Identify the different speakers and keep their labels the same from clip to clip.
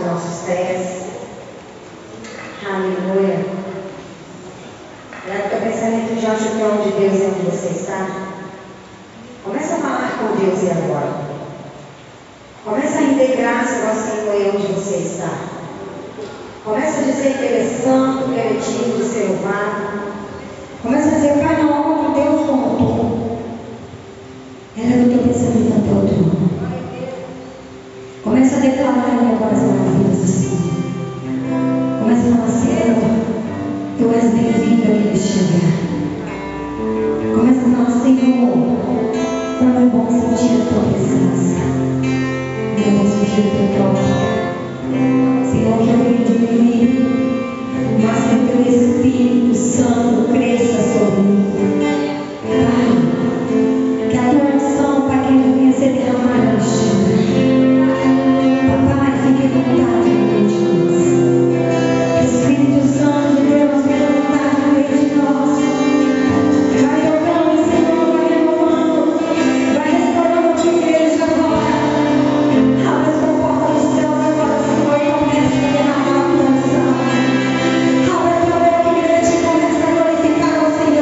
Speaker 1: dos nossos pés. Aleluia. Leva o pensamento de acho que é onde Deus é onde você está. Começa a falar com Deus e agora. Começa a render graças ao Senhor e onde você está. Começa a dizer que Ele é santo, que Ele é digno de ser louvado. Começa a dizer, Pai, não há como Deus como tu. Eleva o teu pensamento até o trono. Começa a declarar agora as maravilhas do Senhor. Começa a falar, Senhor, Tu és bem-vindo aqui neste lugar. Começa a falar, Senhor, como é bom sentir a Tua presença. E é bom sentir o Teu toque. Senhor, que eu venho diminuir, mas que o Teu Espírito Santo cresça sobre mim. Pai, que a Tua unção, Pai, que Ele venha ser derramada neste lugar. Papai, fique à vontade no meio de nós. Espírito Santo de Deus, fique à vontade no meio de nós. Vai tocando, Senhor, vai renovando, vai restaurando a Tua igreja agora. Abre as portas dos céus agora, Senhor, e começa a derramar a Tua unção. Abre a Tua boca, igreja, e começa a glorificar o Senhor.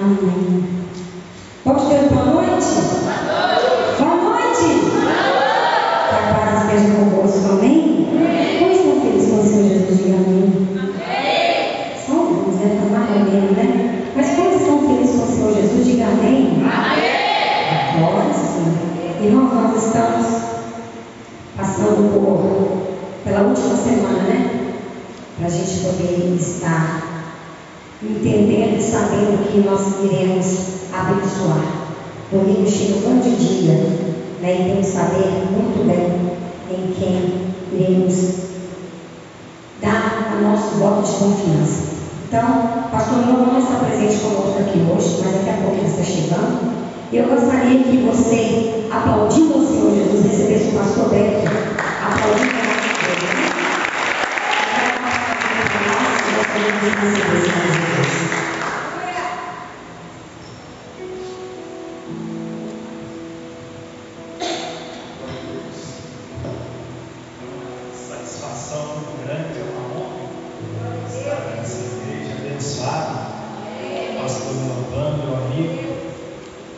Speaker 1: Amém. Pode ter boa noite? Boa noite! Que a paz esteja convosco, amém? Como estão felizes com o Senhor Jesus? Diga amém. Só alguns, né? Está mais ou menos, né? Mas como estão felizes com o Senhor Jesus? Diga amém. Agora sim. Irmãos, nós estamos passando pela última semana, né? Para a gente poder estar entendendo e sabendo que nós iremos abençoar. Domingo chega um grande dia, né? E temos que saber muito bem em quem iremos dar o nosso voto de confiança. Então, o pastor Nuno não está presente conosco aqui hoje, mas daqui a pouco ele está chegando. E eu gostaria que você, aplaudindo ao Senhor Jesus, recebesse o pastor Beto, aplaudindo ao nosso Deus.
Speaker 2: Satisfação muito grande, é uma honra estar nessa igreja abençoada. Pastor Lobão, meu amigo,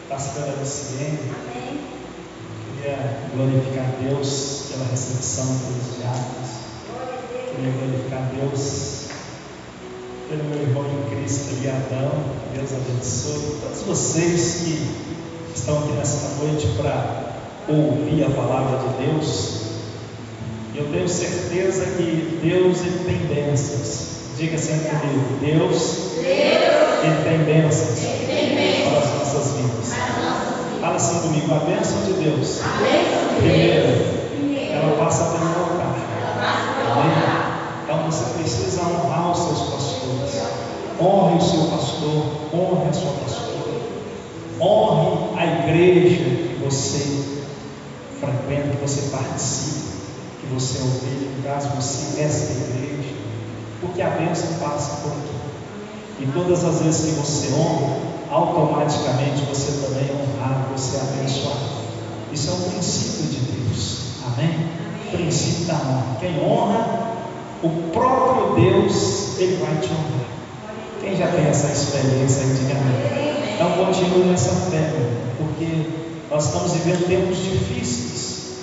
Speaker 2: pastora Luciene, queria glorificar a Deus pela recepção pelos diáconos, queria glorificar a Deus pelo meu irmão em Cristo, Adão. Deus abençoe todos vocês que estão aqui nesta noite para ouvir a palavra de Deus. Eu tenho certeza que Deus ele tem bênçãos. Diga sempre comigo: Deus ele tem bênçãos para as nossas vidas. Fala assim comigo: a bênção de Deus, primeiro, ela passa pelo altar. Amém? Então você precisa honrar os seus pastores. Honre o seu pastor, honre a sua pastora, honre a igreja que você frequenta, que você participa, que você é ovelha, no caso você é esta igreja, porque a bênção passa por aqui. E todas as vezes que você honra, automaticamente você também é honrado, você é abençoado. Isso é um princípio de Deus. Amém? O princípio da honra. Quem honra o próprio Deus, ele vai te honrar. Quem já tem essa experiência aí, diga amém. Então continue nessa fé, porque nós estamos vivendo tempos difíceis,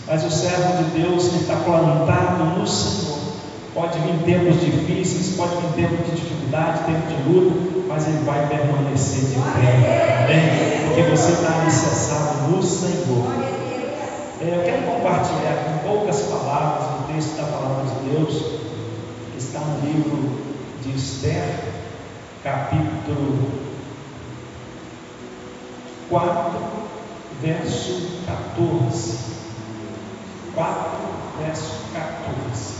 Speaker 2: mas o servo de Deus que está plantado no Senhor, pode vir tempos difíceis, pode vir tempos de dificuldade, tempo de luta, mas ele vai permanecer de pé, amém? Porque você está alicerçado no Senhor. Eu quero compartilhar com poucas palavras o texto da palavra de Deus, que está no livro de Esther, capítulo 4, verso 14. 4, verso 14.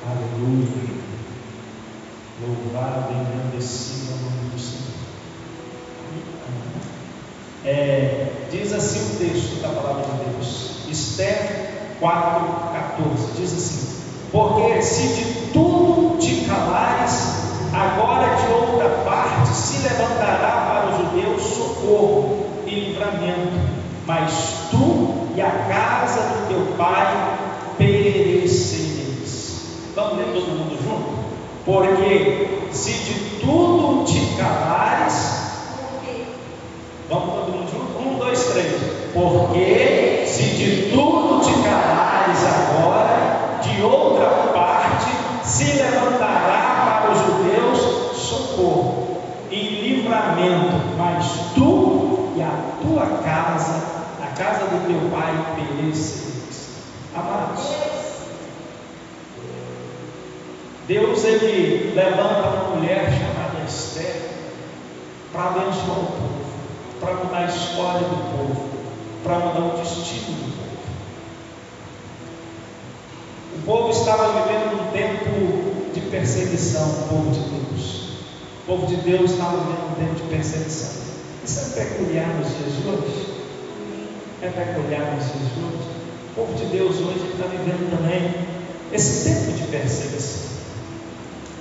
Speaker 2: Aleluia. Louvado e engrandecido o nome do Senhor. Diz assim o texto da palavra de Deus, Esther 4,14, diz assim: porque se de tudo te calares, agora de outra parte se levantará para os judeus socorro e livramento, mas tu e a casa do teu pai perecereis. Vamos ler todo mundo junto? Porque se de tudo te calares, vamos todo mundo junto? 1, 2, 3. Porque se de tudo te calares agora, de outra parte se levantará para os judeus socorro e livramento, mas tu e a tua casa, a casa do teu pai, perecereis. Amados, Deus ele levanta uma mulher chamada Esther para abençoar o povo, para mudar a história do povo, para mudar o destino do povo. O povo estava vivendo um tempo de perseguição, o povo de Deus. O povo de Deus estava vivendo um tempo de perseguição. Isso é peculiar nos dias de hoje? É peculiar nos dias de hoje? O povo de Deus hoje está vivendo também esse tempo de perseguição.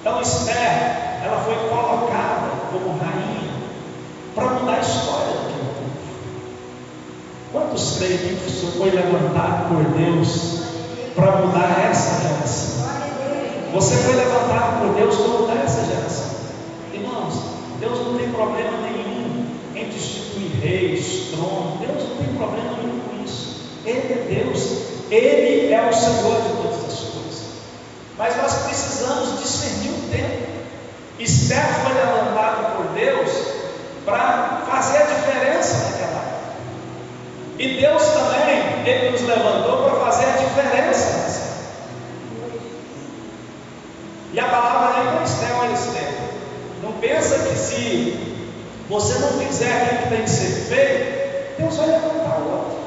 Speaker 2: Então Esther, ela foi colocada como rainha para mudar a história daquele povo. Quantos creem que o Senhor foi levantado por Deus para mudar essa geração? Você foi levantado por Deus como dessa geração. Irmãos, Deus não tem problema nenhum em destituir reis, tronos. Deus não tem problema nenhum com isso. Ele é Deus. Ele é o Senhor de todas as coisas. Mas nós precisamos discernir o tempo. Esther foi levantada por Deus para fazer a diferença naquela época. E Deus também, Ele nos levantou para fazer a diferença nessa época. E a palavra é para Esther, olha Esther, não pensa que se você não fizer aquilo que tem que ser feito, Deus vai levantar outro.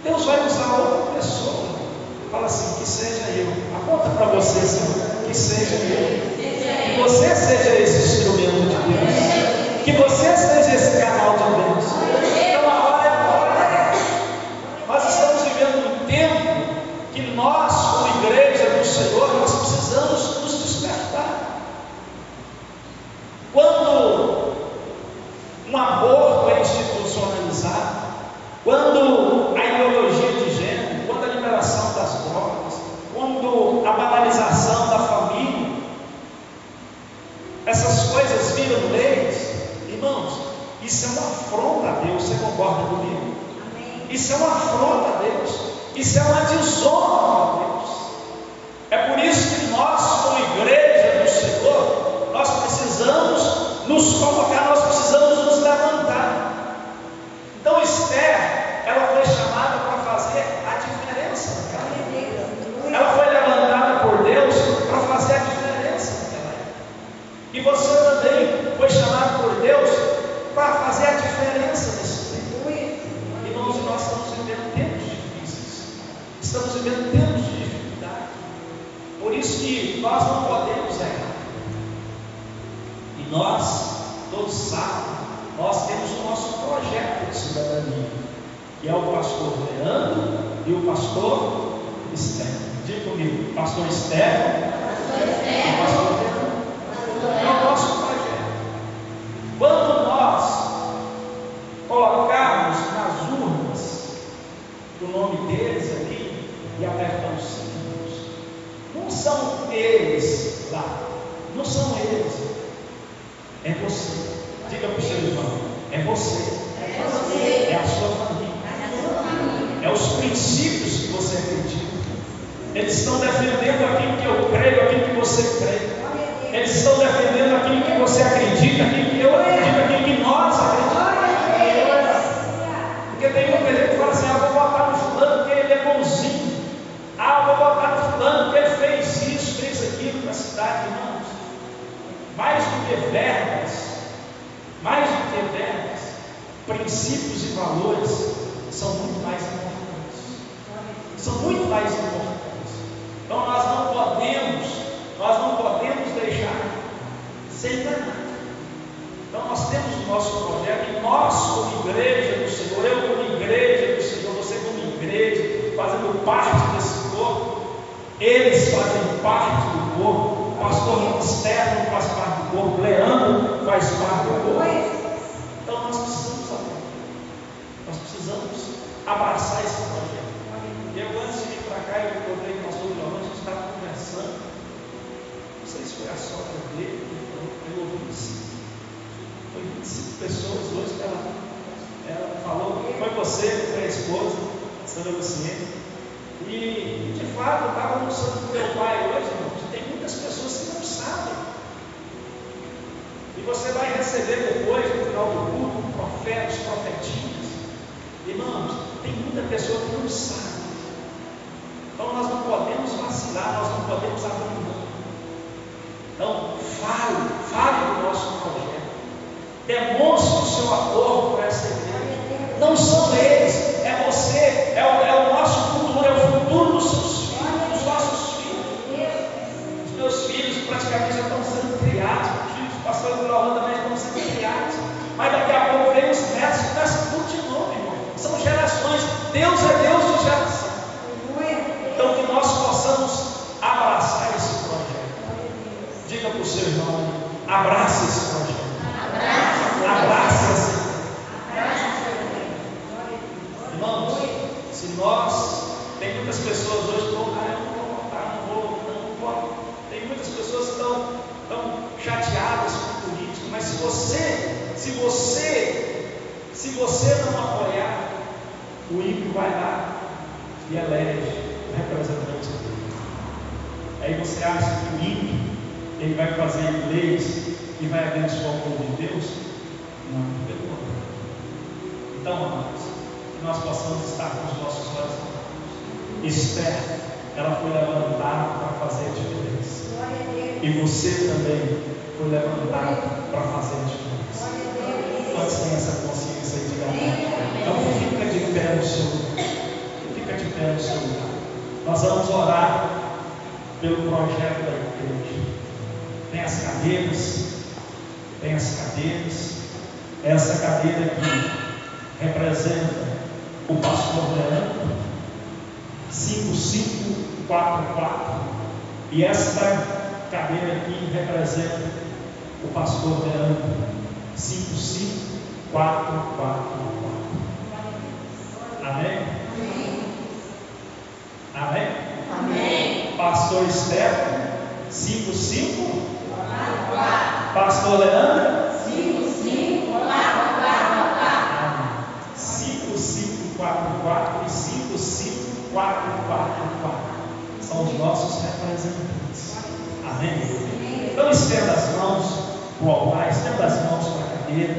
Speaker 2: Deus vai usar outra pessoa. Fala assim, que seja eu. Aponta para você, Senhor, que seja eu. Que você seja esse instrumento de Deus. Que você seja esse canal de Deus. Então a hora é agora. Nós estamos vivendo um tempo que nós, como igreja do Senhor, nós precisamos nos despertar. Quando um aborto é institucionalizado, quando a ideologia de gênero, quando a liberação das drogas, quando a banalização da família, essas coisas viram leis, irmãos, isso é uma afronta a Deus, você concorda comigo? Amém. Isso é uma afronta a Deus, isso é uma desonra a Deus. É por isso que nós, como igreja do Senhor, nós precisamos nos colocar, nós precisamos nos levantar. Então Esther, ela foi chamada para fazer a diferença naquela época. Ela foi levantada por Deus para fazer a diferença naquela época. E você também foi chamado por Deus para fazer a diferença nesse tempo. Irmãos, nós estamos vivendo tempos difíceis. Estamos vivendo tempos de dificuldade. Por isso que nós não podemos errar. E nós, todos sabem, nós temos o nosso projeto de cidadania, que é o pastor Leandro e o pastor Esther. Diga comigo, pastor Esther e pastor Leandro. É o nosso projeto. Quando nós colocarmos nas urnas o nome deles ali e apertamos os sininhos, não são eles lá, não são eles, é você. Diga para o seu irmão, é você, é a sua família, é os princípios que você acredita. Eles estão defendendo aquilo que eu creio, aquilo que você crê. Eles estão defendendo aquilo que você acredita, aquilo que eu acredito, aquilo que nós acreditamos. Porque tem muita gente que fala assim, vou votar no fulano porque ele é bonzinho. Vou votar no fulano porque ele fez isso, fez aquilo na cidade, irmãos. Mais do que verbas, princípios e valores são muito mais importantes. São muito mais importantes. Então nós não podemos deixar ser enganado. Então nós temos o nosso projeto e nós, como igreja do Senhor, eu como igreja do Senhor, você como igreja, fazendo parte desse corpo, eles fazem parte do corpo. O pastor externo faz parte do corpo, Leandro faz parte do corpo. Então nós precisamos abraçar esse projeto. Eu antes de vir para cá, eu encontrei com o pastor Giovanni, a gente estava conversando, não sei se foi a sogra dele, eu ouvi isso. Foi 25 pessoas hoje que ela falou, foi você, foi a esposa, a senhora Luciene. E de fato, eu estava almoçando com meu pai hoje, irmãos, tem muitas pessoas que não sabem. E você vai receber depois, no final do culto, profetas, profetinhas. Irmãos, tem muita pessoa que não sabe. Então nós não podemos vacilar, nós não podemos abandonar. Então, fale do nosso projeto. Demonstre o seu amor por essa igreja. Não são eles, é você, é o nosso futuro, é o futuro dos seus filhos, dos nossos filhos. Os meus filhos praticamente já estão sendo criados, os filhos do pastor Glauber também estão sendo criados. Mas daqui a pouco vem os netos, começa tudo de novo, irmão. São gerações, Deus é Deus de geração. Então que nós possamos abraçar esse projeto. Diga para o seu irmão, abrace esse projeto. Abrace esse projeto. Irmãos, se nós, tem muitas pessoas hoje que vão, eu não vou votar, não vou. Tem muitas e elege representantes dele. Aí você acha que o ímpio ele vai fazer leis e vai abençoar o povo de Deus? Não, pelo contrário. Então, amados, que nós possamos estar com os nossos olhos abertos. Esther, ela foi levantada para fazer a diferença. E você também foi levantado para fazer a diferença. Quantos têm essa consciência aí de verdade? Então fica de pé no seu lugar. Fica de pé no seu lugar. Nós vamos orar pelo projeto da igreja. Tem as cadeiras. Tem as cadeiras. Essa cadeira aqui representa o pastor Leandro, 5544. E esta cadeira aqui representa o pastor Leandro, 55444. Amém? Amém? Amém. Pastor Stefano, 5544. Pastor Leandro, 5544. 5544 e 55444 são os nossos representantes. Amém? Então estenda as mãos para o altar, estenda as mãos para a cadeira.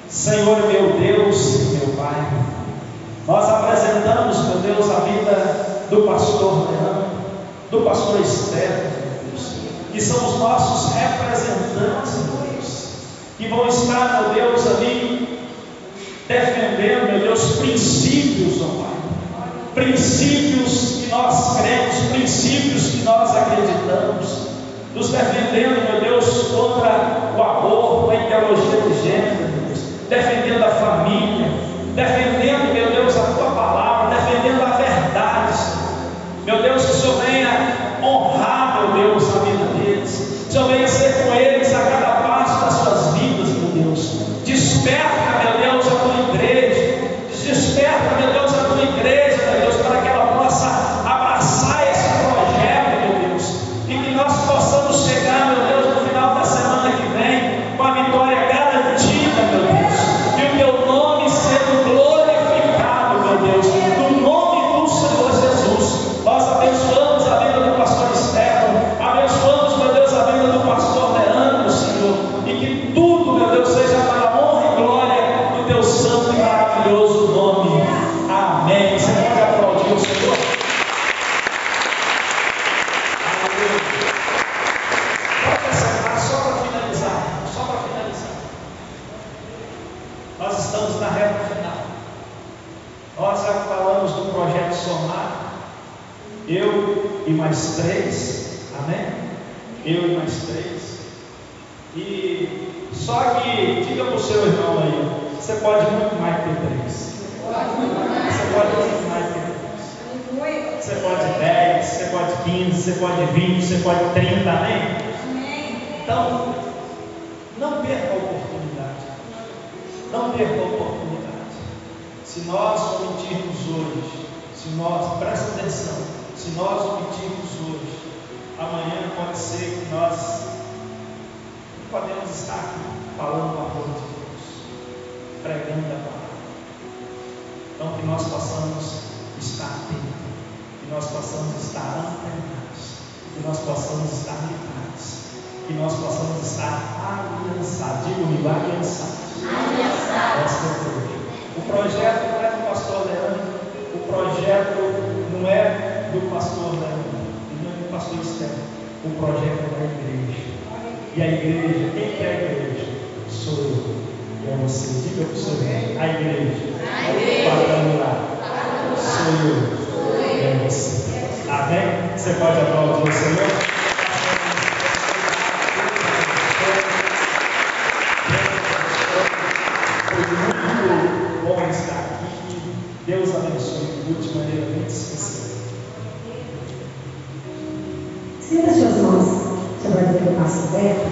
Speaker 2: Senhor meu Deus e meu Pai, nós apresentamos, meu Deus, a vida do pastor Leandro, do pastor Estevão, que são os nossos representantes, meu Deus, que vão estar, meu Deus, ali defendendo, meu Deus, princípios, ó Pai, princípios que nós cremos, princípios que nós acreditamos, nos defendendo, meu Deus, contra o aborto, a ideologia de gênero, meu Deus, defendendo a família, defendendo, meu Deus, a tua palavra, defendendo a verdade, meu Deus, que o Senhor venha honrar, meu Deus, a vida deles, que o Senhor venha ser com eles a cada passo das suas vidas, meu Deus. Desperta, meu Deus, a tua igreja, desperta, meu Deus, a tua igreja, meu Deus, para que ela possa abraçar esse projeto, meu Deus, e que nós possamos chegar, meu Deus, no final da semana que vem, com a vitória garantida, meu Deus, e o teu nome sendo glorificado, meu Deus, no nome do Senhor Jesus. Nós abençoamos a vida do pastor Estevão, abençoamos, meu Deus, a vida do pastor Leandro, Senhor, e que tudo, meu Deus, seja para a honra e glória do teu santo e maravilhoso nome. Amém. Você pode aplaudir o Senhor? Aleluia. Pode acertar, só para finalizar. Nós estamos na reta final. Nós já falamos do projeto Somar. Eu e mais 3. Amém? Eu e mais 3. E só que, diga para o seu irmão aí, você pode muito mais que 3. Você pode muito mais que 3. Você pode 10, você pode 15, você pode 20, você pode 30, amém? Então, não perca a oportunidade. Não perca a oportunidade. Se nós omitirmos hoje, presta atenção, se nós omitirmos hoje, amanhã pode ser que nós podemos estar aqui falando o amor de Deus, pregando a palavra. Então que nós possamos estar atentos, que nós possamos estar antenados, que nós possamos estar ligados, que nós possamos estar aliançados. Diga comigo, aliançados. O projeto não é do pastor Leandro, o projeto não é do pastor Leandro, não é do pastor Estevão, o projeto é da igreja. E a igreja, quem que é a igreja? Sou eu, é você. Diga para o seu irmão, a igreja. Parando lá. Sou eu, é você. Amém? Você pode aplaudir o Senhor? Foi muito bom estar aqui. Deus abençoe de maneira muito especial.
Speaker 1: Estenda as suas mãos sobre a vida do pastor Beto.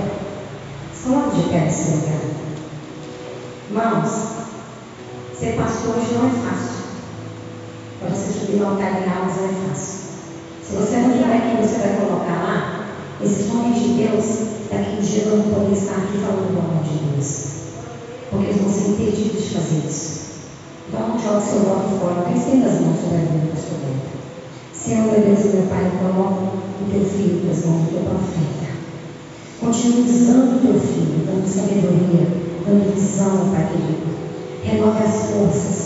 Speaker 1: Coloque de pé nesse lugar. Irmãos, ser pastor hoje não é fácil. Para você subir no altar de almas não é fácil. Se você não tiver quem você vai colocar lá, esses homens de Deus, daqui um dia não podem estar aqui falando do amor de Deus. Porque eles vão ser impedidos de fazer isso. Então, não jogue seu voto fora, não estenda as mãos sobre a vida do pastor Beto. Senhor, meu Deus e meu Pai, coloca o teu filho nas mãos do teu profeta. Continue usando o teu filho, dando sabedoria, dando visão, Pai querido. Renove as forças.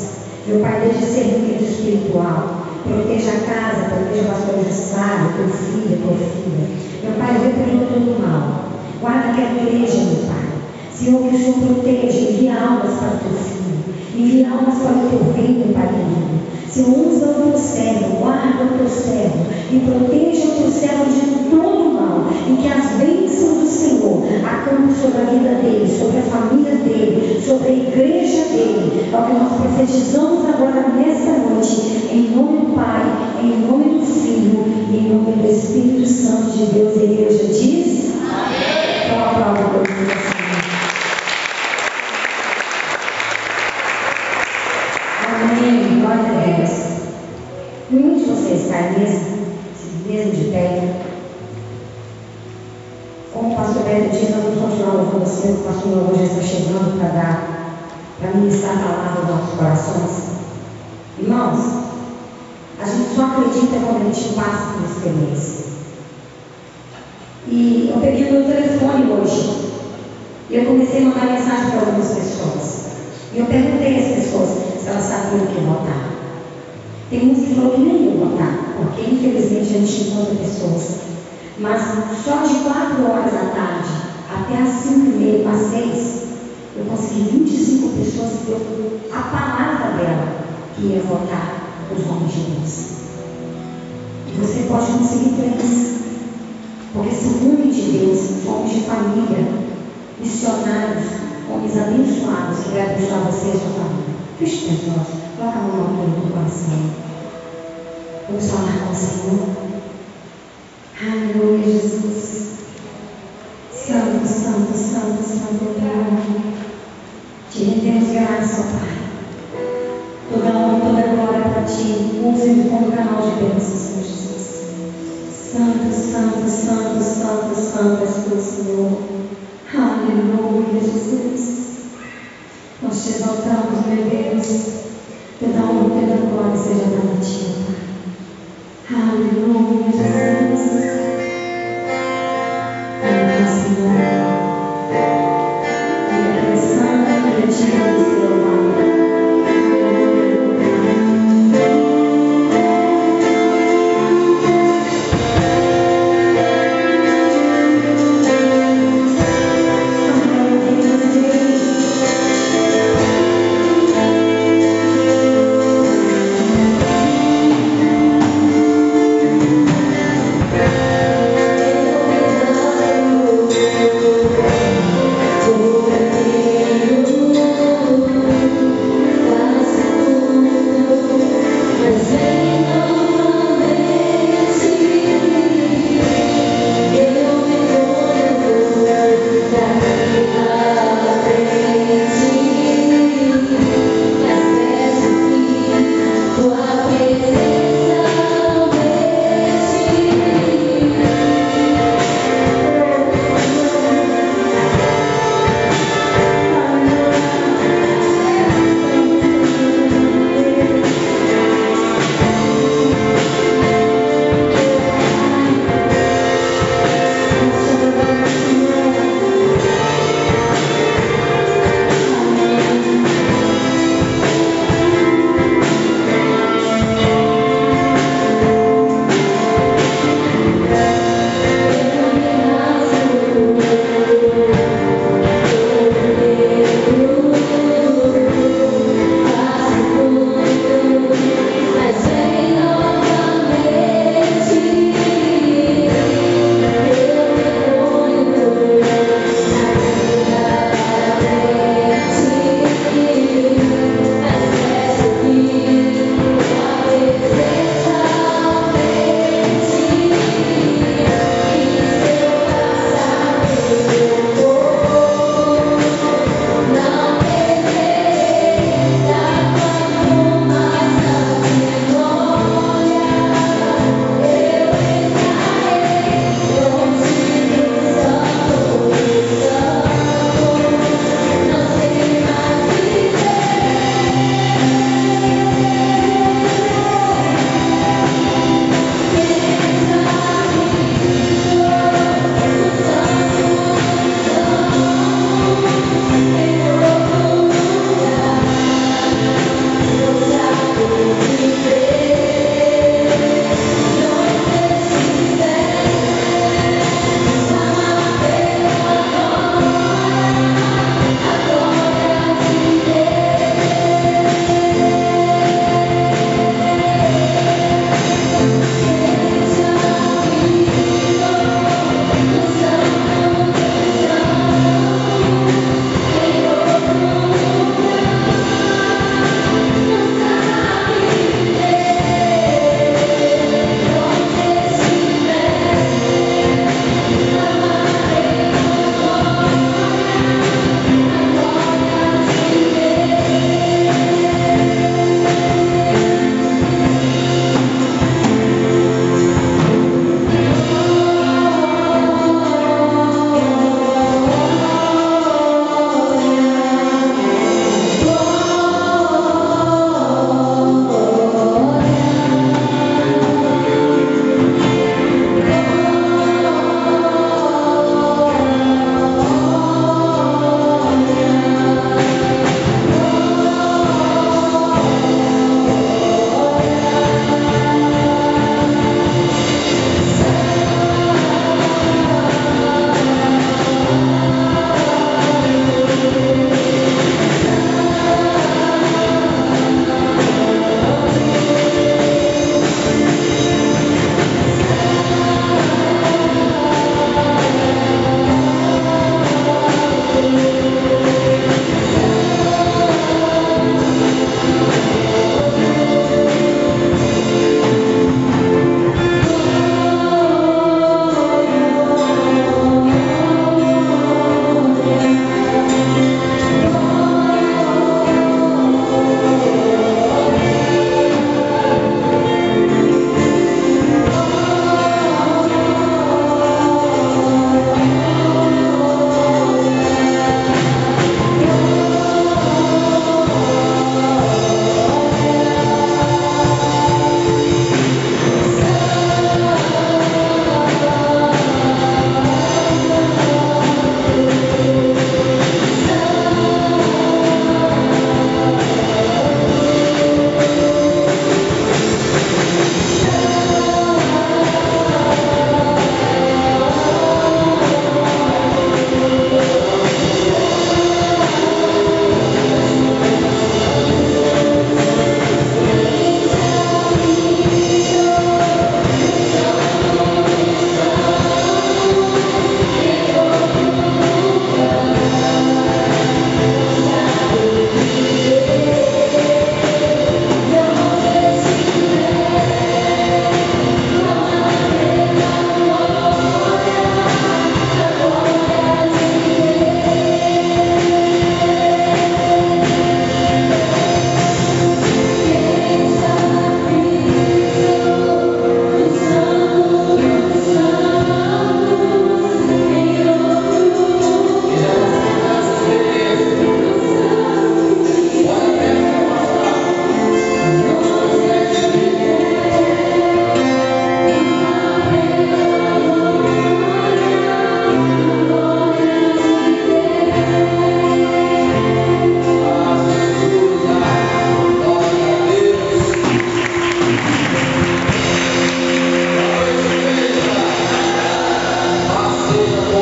Speaker 1: Meu Pai, desde ser líder espiritual, proteja a casa, proteja o pastor Jussara, teu filho, tua filha. Meu Pai, repreenda todo o mal. Guarda aquela igreja, meu Pai. Senhor, que o Senhor proteja, envia almas para o teu filho, envia almas para o teu reino, Pai querido. Senhor, usa o teu servo, guarda o teu servo e proteja o teu servo de todo o mal, e que as bênçãos do Senhor acampem sobre a vida dele, sobre a família dele, sobre a igreja dele. É o que nós profetizamos agora nesta noite, em nome do Pai, em nome do Filho e em nome do Espírito Santo de Deus. A igreja diz: amém. Então aplauda a Deus. Amém, glória a Deus. Nenhum de vocês está mesmo de pé. Como o pastor Beto diz, nós vamos continuar louvando o Senhor. O pastor hoje está chegando para ministrar a palavra aos nossos corações. Irmãos, a gente só acredita quando a gente passa por experiência. E eu peguei o meu telefone hoje e eu comecei a mandar mensagem para algumas pessoas. E eu perguntei às pessoas se elas sabiam o que votar. Tem uns que falaram que nem iam votar, porque infelizmente a gente encontra pessoas. Mas só de 4 horas da tarde até as 5h30, às 6, eu consegui 25 pessoas que deu a palavra dela que ia votar os homens de Deus. E você pode conseguir 3, porque são homens de Deus, homens de família, missionários, homens abençoados que vai abençoar você e a sua família. Feche os olhos, coloca a mão na altura do coração. Vamos falar com o Senhor. Aleluia, Jesus. Santo, santo, santo, santo Deus. Te rendemos graça, ó Pai. Toda honra, toda glória para Ti. Use-me como canal de bênçãos, Senhor Jesus. Santo, santo, santo, santo, santo és tu, Senhor. Aleluia, Jesus. Nós te exaltamos, meu Deus. Toda honra, toda glória seja dada a Ti, ó Pai. Aleluia, Jesus. Aleluia, Senhor. Ele é santo e ele é do seu louvado.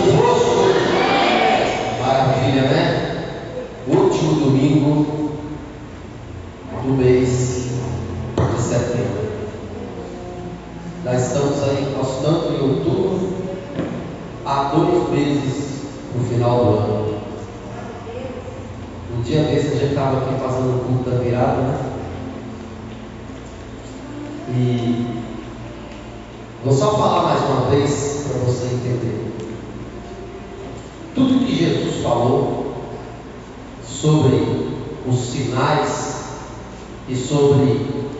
Speaker 3: convosco. Maravilha, né? Último domingo do mês de setembro. Já estamos aí, nós estamos em outubro, há 2 meses no final do ano. Um dia desse a gente estava aqui fazendo o culto da virada, né? E vou só falar mais uma vez para você entender. Tudo que Jesus falou sobre os sinais e sobre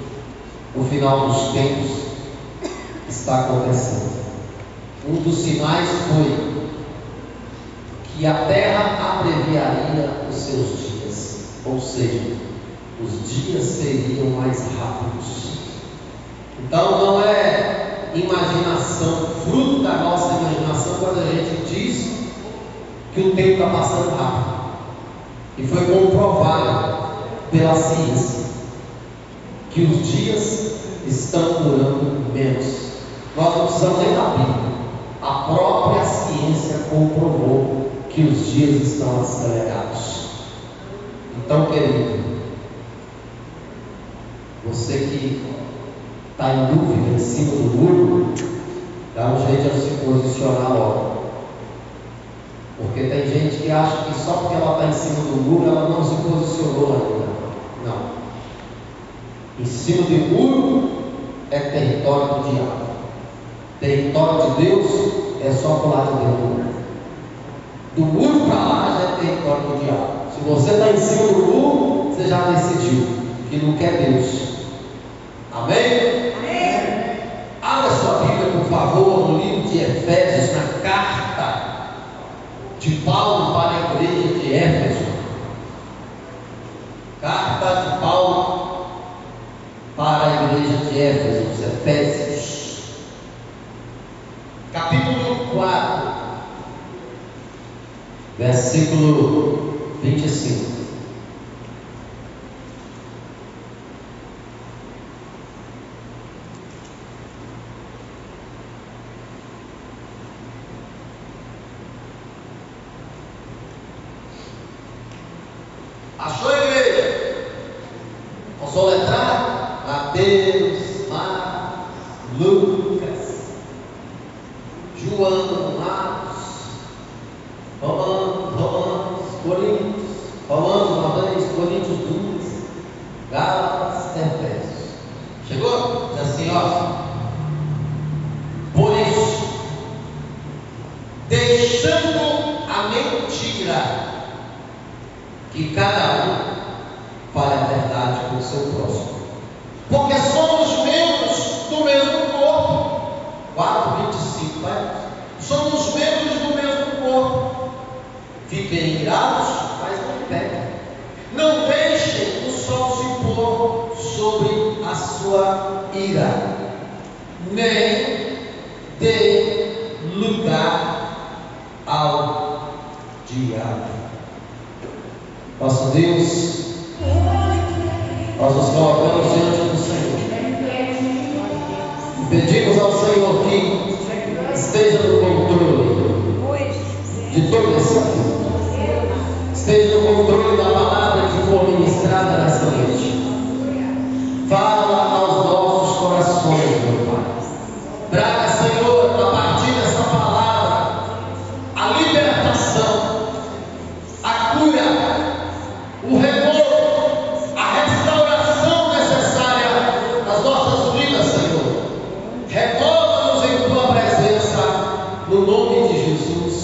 Speaker 3: o final dos tempos está acontecendo. Um dos sinais foi que a terra abreviaria os seus dias, ou seja, os dias seriam mais rápidos. Então não é imaginação, fruto da nossa imaginação, quando a gente diz que o tempo está passando rápido. E foi comprovado pela ciência que os dias estão durando menos. Nós não precisamos nem da Bíblia. A própria ciência comprovou que os dias estão acelerados. Então, querido, você que está em dúvida em cima do muro, dá um jeito de se posicionar logo. Porque tem gente que acha que só porque ela está em cima do muro, ela não se posicionou ainda. Não. Em cima do muro é território do diabo. Território de Deus é só para o lado de Deus. Do muro para lá já é território do diabo. Se você está em cima do muro, você já decidiu que não quer Deus. Amém? Amém. Abra sua Bíblia, por favor, no livro de Efésios, na carta de Paulo para a igreja de Éfeso. Carta de Paulo para a igreja de Éfeso, os Efésios, capítulo 4, versículo 25. Achou, igreja? Vamos soletrar? Mateus, Marcos, Lucas, João, Marcos, Romanos, Coríntios, Romanos uma vez, Coríntios 2, Gálatas, Efésios. Chegou? Diz assim, ó. Por isso, deixando a mentira, que cada um fale a verdade com o seu próximo, porque somos membros do mesmo corpo. 4:25, vai? Somos membros do mesmo corpo. Fiquem irados, mas não pequem. Não deixem o sol se pôr sobre a sua ira, nem dê lugar ao diabo. Nosso Deus, nós nos colocamos diante do Senhor e pedimos ao Senhor que esteja no controle de todo esse assunto, esteja no controle da palavra que for ministrada nessa noite. Fala aos nossos corações, meu Pai. Traga, Senhor, a partir dessa palavra, a libertação, a cura, o renovo, a restauração necessária nas nossas vidas, Senhor. Renova-nos em tua presença, no nome de Jesus.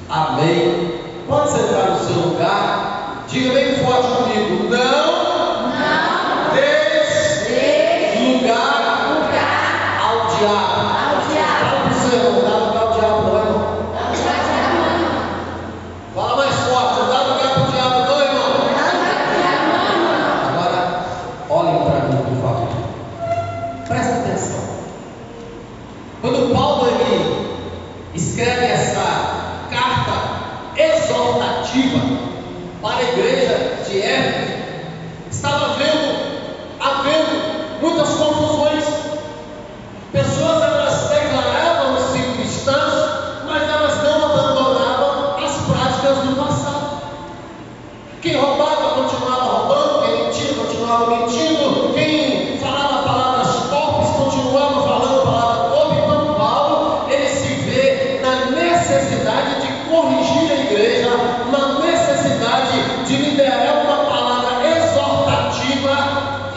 Speaker 3: Amém. Pode sentar no seu lugar. Diga bem forte comigo: não dê lugar ao diabo. Fala para o Senhor: não dá lugar ao diabo, não, irmão. Fala mais forte: não dá lugar para o diabo, não, irmão. Agora, olhem para mim, por favor. Presta atenção. Quando Paulo ele escreve essa carta exortativa para a igreja de Éfeso, estava havendo muitas confusões. Pessoas, elas declaravam-se cristãs, mas elas não necessidade de corrigir a igreja, na necessidade de liberar uma palavra exortativa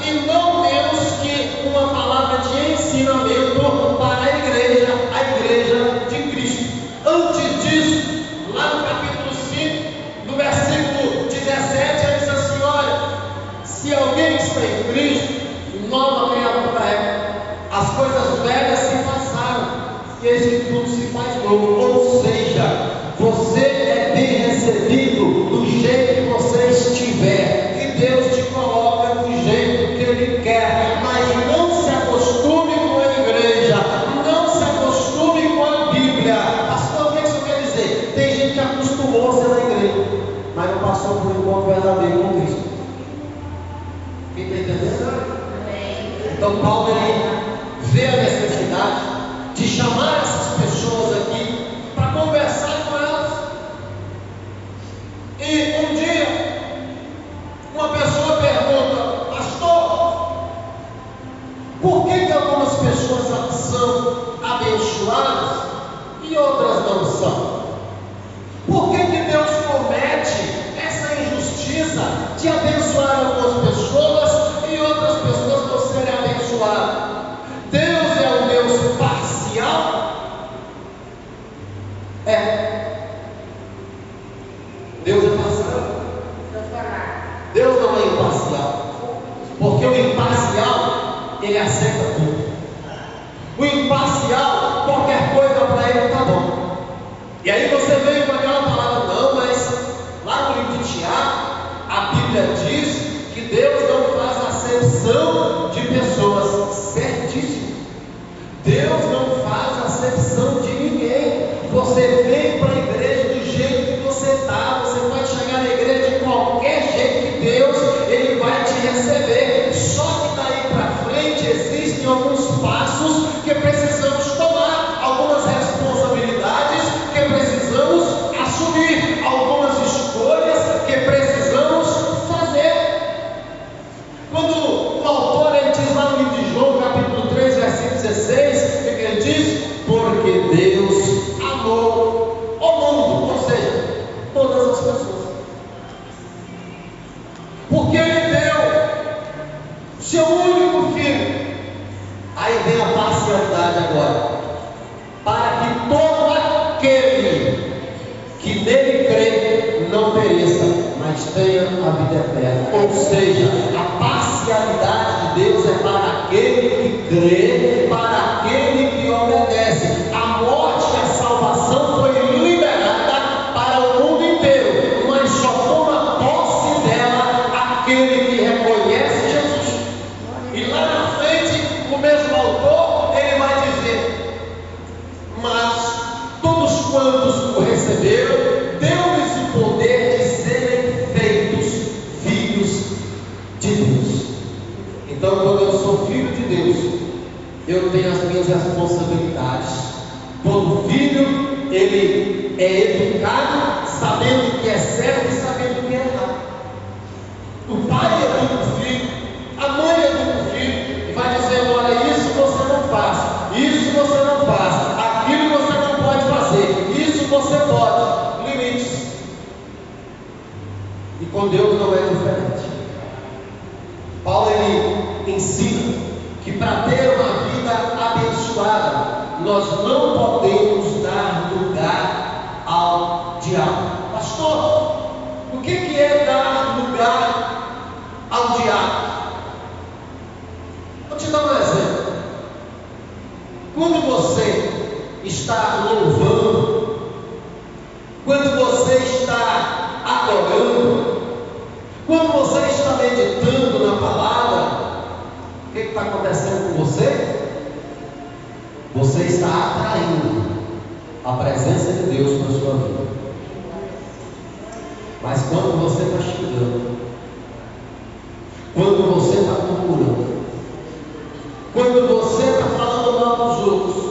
Speaker 3: e não menos que uma palavra de ensinamento para a igreja de Cristo. Antes disso, lá no capítulo 5, no versículo 17, ele diz assim: olha, se alguém está em Cristo, nova criatura é, as coisas velhas se passaram, e eis que tudo se faz novo. Ou seja, você é bem recebido do jeito que você estiver, e Deus te coloca do jeito que Ele quer, mas não se acostume com a igreja, não se acostume com a Bíblia. Pastor, o que isso quer dizer? Tem gente que acostumou a ser na igreja, mas não passou por um encontro verdadeiro com Cristo. Quem está entendendo? Então Paulo ele vê a necessidade de chamar essas pessoas aqui para conversar com elas. E um dia uma pessoa pergunta: pastor, por que algumas pessoas são abençoadas e outras não são? Por que Deus comete essa injustiça de abençoar algumas pessoas e outras pessoas não serem abençoadas? Deus é um Deus parcial? É. Deus é parcial? Deus não é imparcial, porque o imparcial ele aceita tudo. O imparcial, qualquer coisa para ele está bom. E aí você veio com aquela palavra: não, mas lá no livro de Tiago, a Bíblia diz que Deus não faz acepção de pessoas. Certíssimo. Deus não faz acepção de ninguém. Você vem para a igreja do jeito que você está. Você pode chegar na igreja de qualquer jeito que Deus ele vai te receber. Só que daí para frente existem alguns passos que precisamos tomar, algumas responsabilidades que precisamos assumir, algumas escolhas que precisamos fazer. Quando o autor ele diz lá no livro de João, capítulo 3, versículo 16, o que ele diz? Porque Deus amou o mundo, ou seja, todas as pessoas. Porque Ele deu seu único filho. Aí vem a parcialidade agora. Para que todo aquele que nele crê não pereça, mas tenha a vida eterna. Ou seja, a parcialidade de Deus é para aquele que crê, para aquele que obedece. A morte e a salvação foi liberada para o mundo inteiro, mas só toma posse dela aquele que reconhece Jesus. E lá na frente, o mesmo autor, ele vai dizer: mas todos quantos o receberam, deu-lhes o poder de serem feitos filhos de Deus. Então, quando eu sou filho de Deus, eu tenho as minhas responsabilidades. Todo filho, ele é educado sabendo o que é certo e sabendo o que é errado. O pai educa o filho, a mãe educa o filho, e vai dizendo: olha, isso você não faz, isso você não faz, aquilo você não pode fazer, isso você pode. Limites. E com Deus não é diferente. Paulo ele ensina que para ter uma vida abençoada, nós não podemos dar lugar ao diabo. Pastor, o que é dar lugar ao diabo? Vou te dar um exemplo. Quando você está louvando, quando você está adorando, quando você está meditando na palavra, o que está acontecendo com você? Você está atraindo a presença de Deus na sua vida. Mas quando você está xingando, quando você está murmurando, quando você está falando mal dos outros,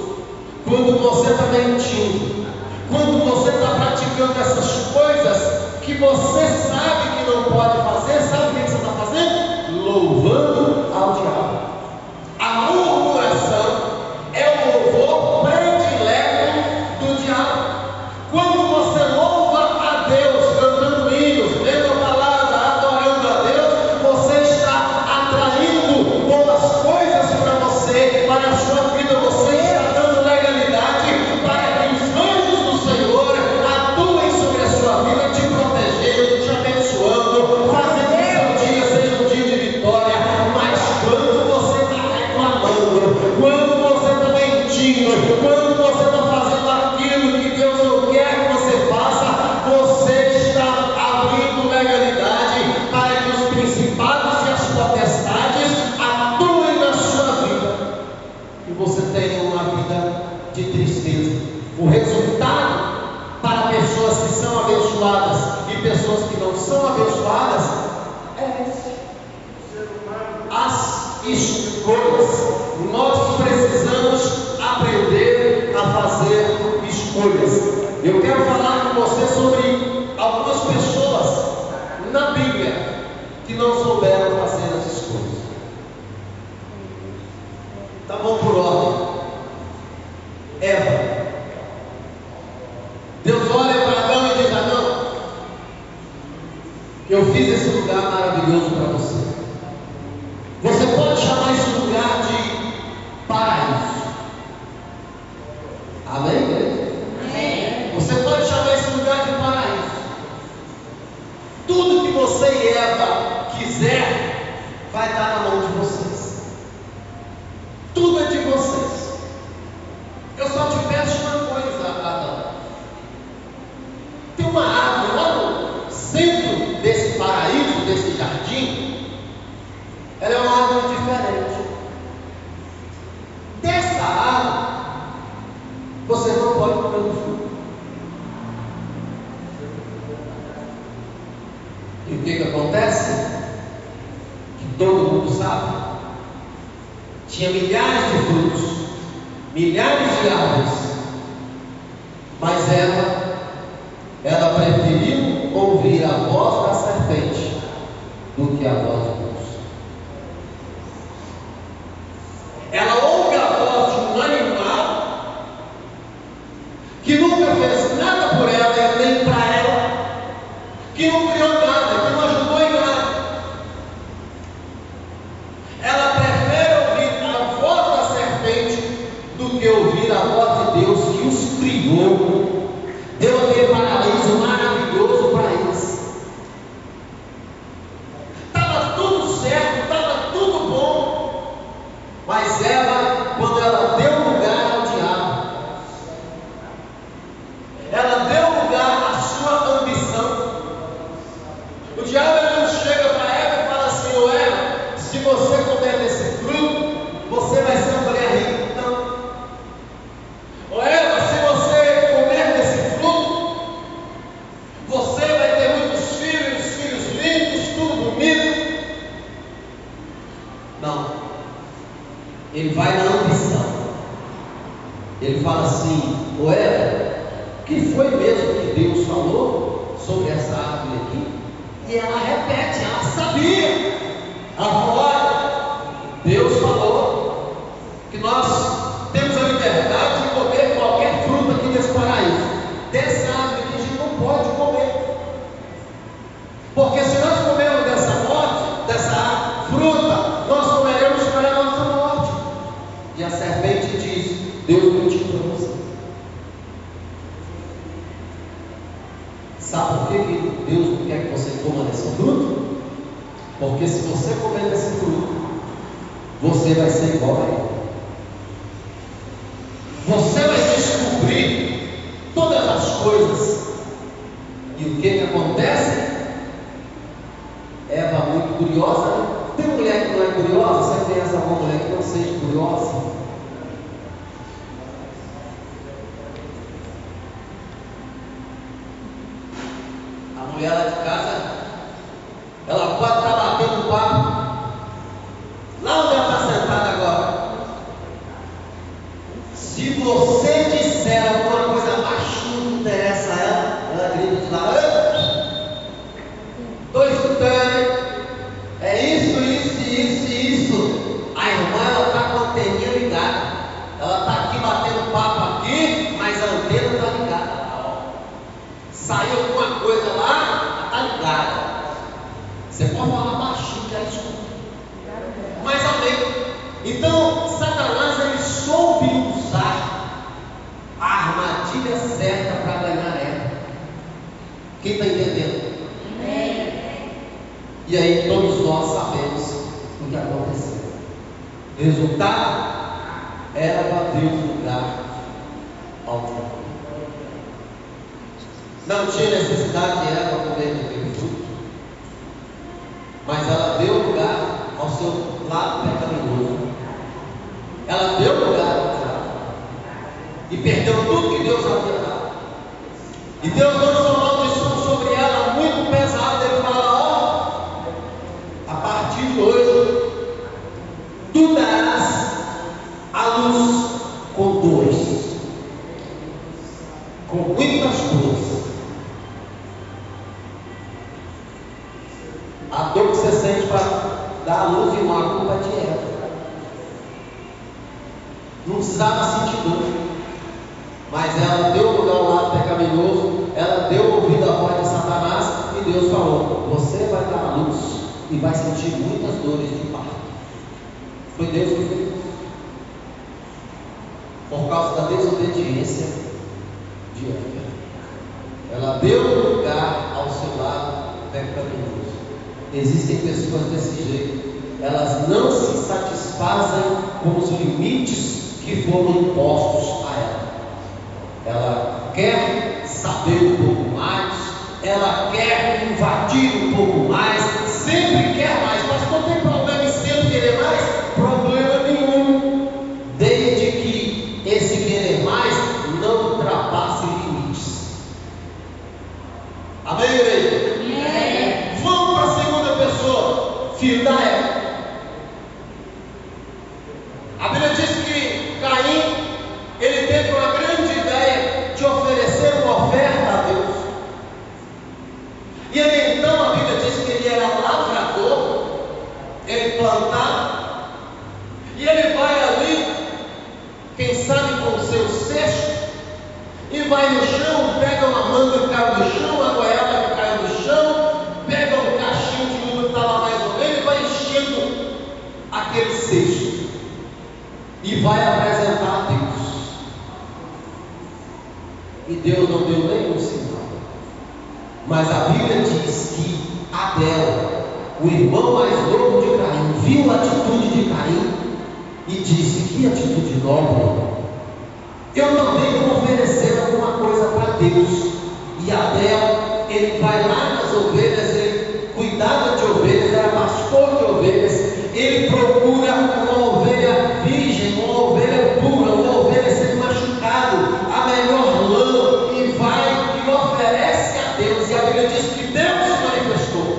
Speaker 3: quando você está mentindo, quando você está praticando essas coisas que você sabe que não pode fazer, sabe o que você está fazendo? Louvando ao diabo. A murmuração é o louvor predileto do diabo. que são abençoadas e pessoas que não são abençoadas, as escolhas. Nós precisamos aprender a fazer escolhas. Eu quero falar com você sobre algumas pessoas na Bíblia que não souberam fazer as escolhas. Tá bom, por ordem. Eva. Deus olha para Adão e diz: Adão, eu fiz esse lugar maravilhoso para você. Você pode chamar esse lugar de paraíso. Amém, igreja? Amém. Você pode chamar esse lugar de paraíso. Tudo que você e Eva quiser vai estar na mão de vocês. Tudo é de vocês. Eu só te peço uma coisa, Adão. Tem uma árvore lá no centro desse paraíso, desse jardim. Ela é uma árvore diferente. Dessa árvore, você não pode comer do fruto. E o que acontece? Que todo mundo sabe. Tinha milhares de frutos, milhares de árvores, mas ela preferiu ouvir a voz da serpente do que a voz de Deus. Ela ouve a voz de um animal que nunca fez nada por ela e nem para ela, que não criou nada, que não ajudou em nada. Ela prefere ouvir a voz da serpente do que ouvir a voz de Deus que os criou. Deu aquele paraíso maravilhoso para eles. Estava tudo certo, estava tudo bom. Mas Eva, quando ela deu lugar ao diabo, ela deu lugar à sua ambição. O diabo não chega para Eva e fala assim: ô Eva, se você comer desse fruto, você vai ser uma mulher rica. Não. Ô Eva, se você comer desse fruto, você vai ter muitos filhos lindos, tudo bonito. Não. Ele vai na ambição. Ele fala assim: ô Eva, o que foi mesmo que Deus falou sobre essa árvore aqui? E ela repete, ela sabia. Ela falou: olha, Deus falou que nós temos a liberdade de comer qualquer fruta aqui nesse paraíso. Dessa árvore aqui a gente não pode comer. Porque se nós comermos dessa fruta, nós comeremos para a nossa morte. E a serpente diz: Deus mentiu para você. Sabe por que Deus não quer que você coma desse fruto? Porque se você comer desse fruto, você vai ser igual a ele. Você vai descobrir todas as coisas. E o que acontece? Eva muito curiosa, né? Tem mulher que não é curiosa? Você conhece alguma mulher que não seja curiosa? A mulher lá de casa, ela pode estar batendo papo lá onde ela está sentada agora. Se você disser alguma coisa baixinha que interessa a ela grita de lá: estou escutando, é isso. A irmã, ela está com a anteninha ligada. Ela está aqui batendo papo aqui, mas a antena está ligada. Saiu alguma coisa lá, está ligada. Você pode falar baixinho, já escuta. Mas amém. Então, Satanás, ele soube usar a armadilha certa para ganhar ela. Quem está entendendo? Amém. E aí todos nós sabemos o que aconteceu. Resultado: Eva deu lugar ao diabo. Não tinha necessidade de Eva comer daquele fruto, mas ela deu lugar ao seu lado pecaminoso. Ela deu lugar ao diabo e perdeu tudo que Deus havia dado. E Deus não só muitas dores. A dor que você sente para dar a luz, irmão, a culpa é de Eva. Não precisava sentir dor, mas ela deu lugar ao lado pecaminoso, ela deu ouvido à voz de Satanás, e Deus falou: você vai dar a luz e vai sentir muitas dores de parto. Foi Deus que fez isso, por causa da desobediência de Eva. Ela deu lugar ao seu lado pecaminoso. Existem pessoas desse jeito, elas não se satisfazem com os limites que foram impostos a ela. Ela quer saber um pouco mais, ela quer invadir um pouco mais, sempre quer mais. Mas não tem problema em sempre querer mais? Problema nenhum, desde que esse querer mais não ultrapasse limites. Amém, igreja?
Speaker 1: Amém.
Speaker 3: Vamos para a segunda pessoa, filho da Eva. A Bíblia diz que Caim, ele teve uma grande ideia de oferecer uma oferta a Deus. E ele, então, a Bíblia diz que ele era lavrador, ele plantava, e ele vai ali, quem sabe com o seu cesto, e vai no chão, pega uma manga que caiu no chão, uma goiaba que caiu no chão, pega um cachinho de uva que está lá mais ou menos, e vai enchendo aquele cesto. E vai apresentar a Deus. E Deus não deu nenhum sinal. Mas a Bíblia diz que Abel, o irmão mais novo de Caim, viu a atitude de Caim e disse: que atitude nobre! Eu também vou oferecer alguma coisa para Deus. E Abel, ele vai lá nas ovelhas, ele cuidava de ovelhas, era pastor de ovelhas. Ele procura uma ovelha virgem, uma ovelha pura, uma ovelha sem machucado, a melhor lã, e vai e oferece a Deus. E a Bíblia diz que Deus se manifestou.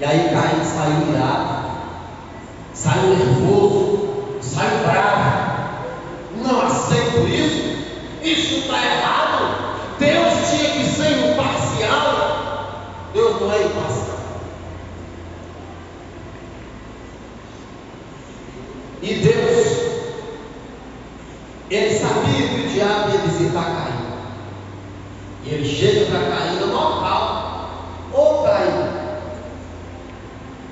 Speaker 3: E aí Caim saiu irado, saiu nervoso, saiu bravo. Não aceito isso, isso está errado. Deus tinha que ser imparcial. Deus não é imparcial. E Deus, ele sabia que o diabo ia visitar Caim. E ele chega para Caim no local: ô Caim,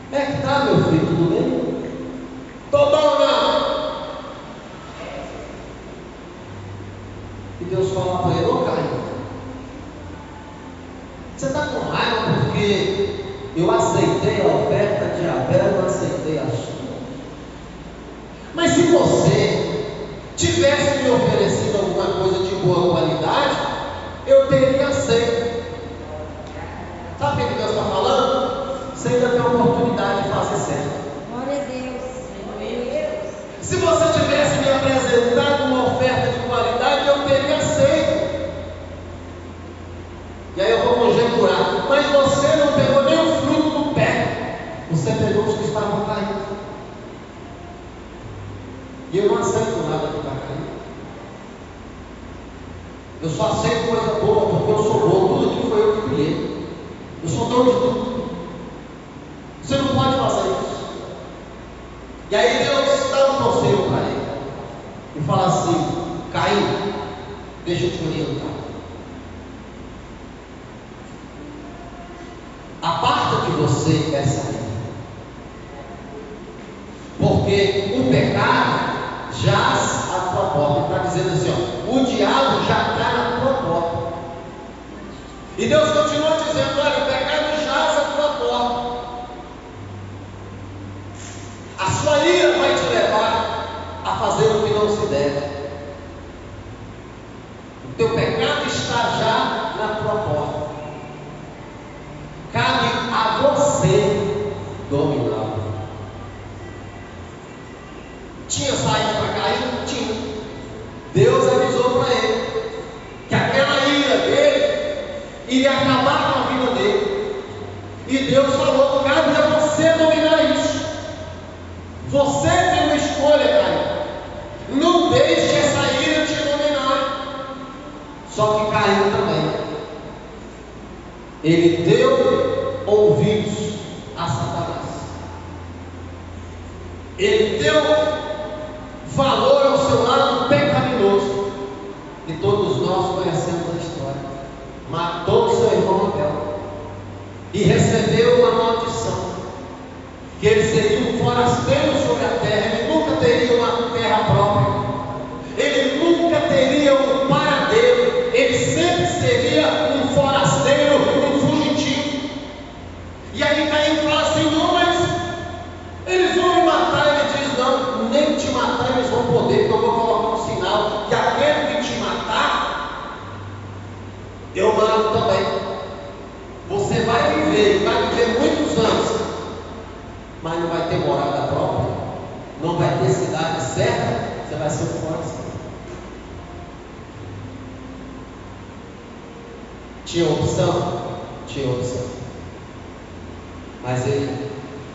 Speaker 3: como é que está, meu filho? Tudo bem? Estou bom, não? E Deus fala para ele: ô Caim, você está com raiva porque eu aceitei a oferta de Abel e não aceitei a sua? Mas se você tivesse me oferecido alguma coisa de boa qualidade, eu teria aceito. Sabe o que Deus está falando? Você ainda tem a oportunidade de fazer certo.
Speaker 1: Glória a Deus.
Speaker 3: Se você tivesse me apresentado uma oferta de qualidade, eu teria aceito. E aí eu vou conjecturar: mas você não pegou nem o fruto do pé, você pegou os que estavam caindo. E eu não aceito nada que está caindo. Eu só aceito coisa boa porque eu sou bom. Tudo aqui foi eu que criei. Eu sou dono de tudo. Você não pode fazer isso. E aí Deus dá um conselho para ele e fala assim: Caim, deixa eu te orientar. Aparta de você essa vida, porque o pecado jaz à tua porta. Ele está dizendo assim: ó, o diabo já está na tua porta. E Deus continua dizendo: olha, o pecado jaz à tua porta. A sua ira vai te levar a fazer o que não se deve. O teu pecado está já na tua porta. Cabe a você dominá-lo. Tinha saído para Caim? Tinha. Deus avisou para ele que aquela ira dele iria acabar com a vida dele. E Deus falou: cabe a você dominar isso. Você tem uma escolha, Caim. Não deixe essa E todos nós conhecemos a história. Matou seu irmão Abel e recebeu uma maldição, que ele seria um forasteiro sobre a terra. Ele nunca teria uma terra própria, ele nunca teria um paradeiro, ele sempre seria um forasteiro, um fugitivo. E aí Caim fala assim: não, mas eles vão me matar. Ele diz: não, nem te matar eles vão poder, porque eu vou colocar um sinal, que aquele que te matar, eu mato também. Você vai viver muitos anos, mas não vai ter morada própria, não vai ter cidade certa, você vai ser um forasteiro. Tinha opção? Tinha opção. Mas ele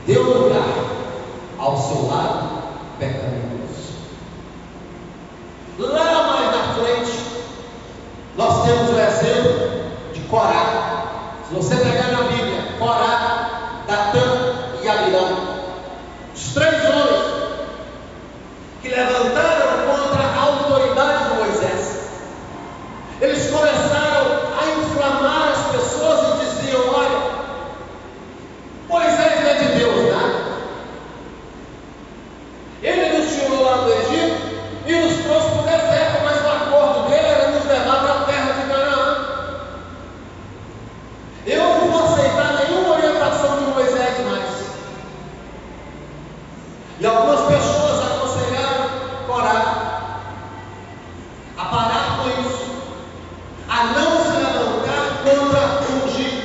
Speaker 3: deu lugar ao seu lado pecaminoso. Lá mais na frente, nós temos o exemplo de Corá. Se você pegar na Bíblia, Corá, Datã e Abirão, os três homens que levantaram contra a autoridade de Moisés, eles começaram a inflamar as pessoas e diziam: olha, Moisés não é de Deus nada. Ele nos tirou lá do Egito e nos trouxe para o deserto, mas o acordo dele era nos levar para a terra de Canaã. Eu não vou aceitar nenhuma orientação de Moisés mais. E algumas pessoas aconselharam Corá a parar com isso, a não se levantar contra o ungido.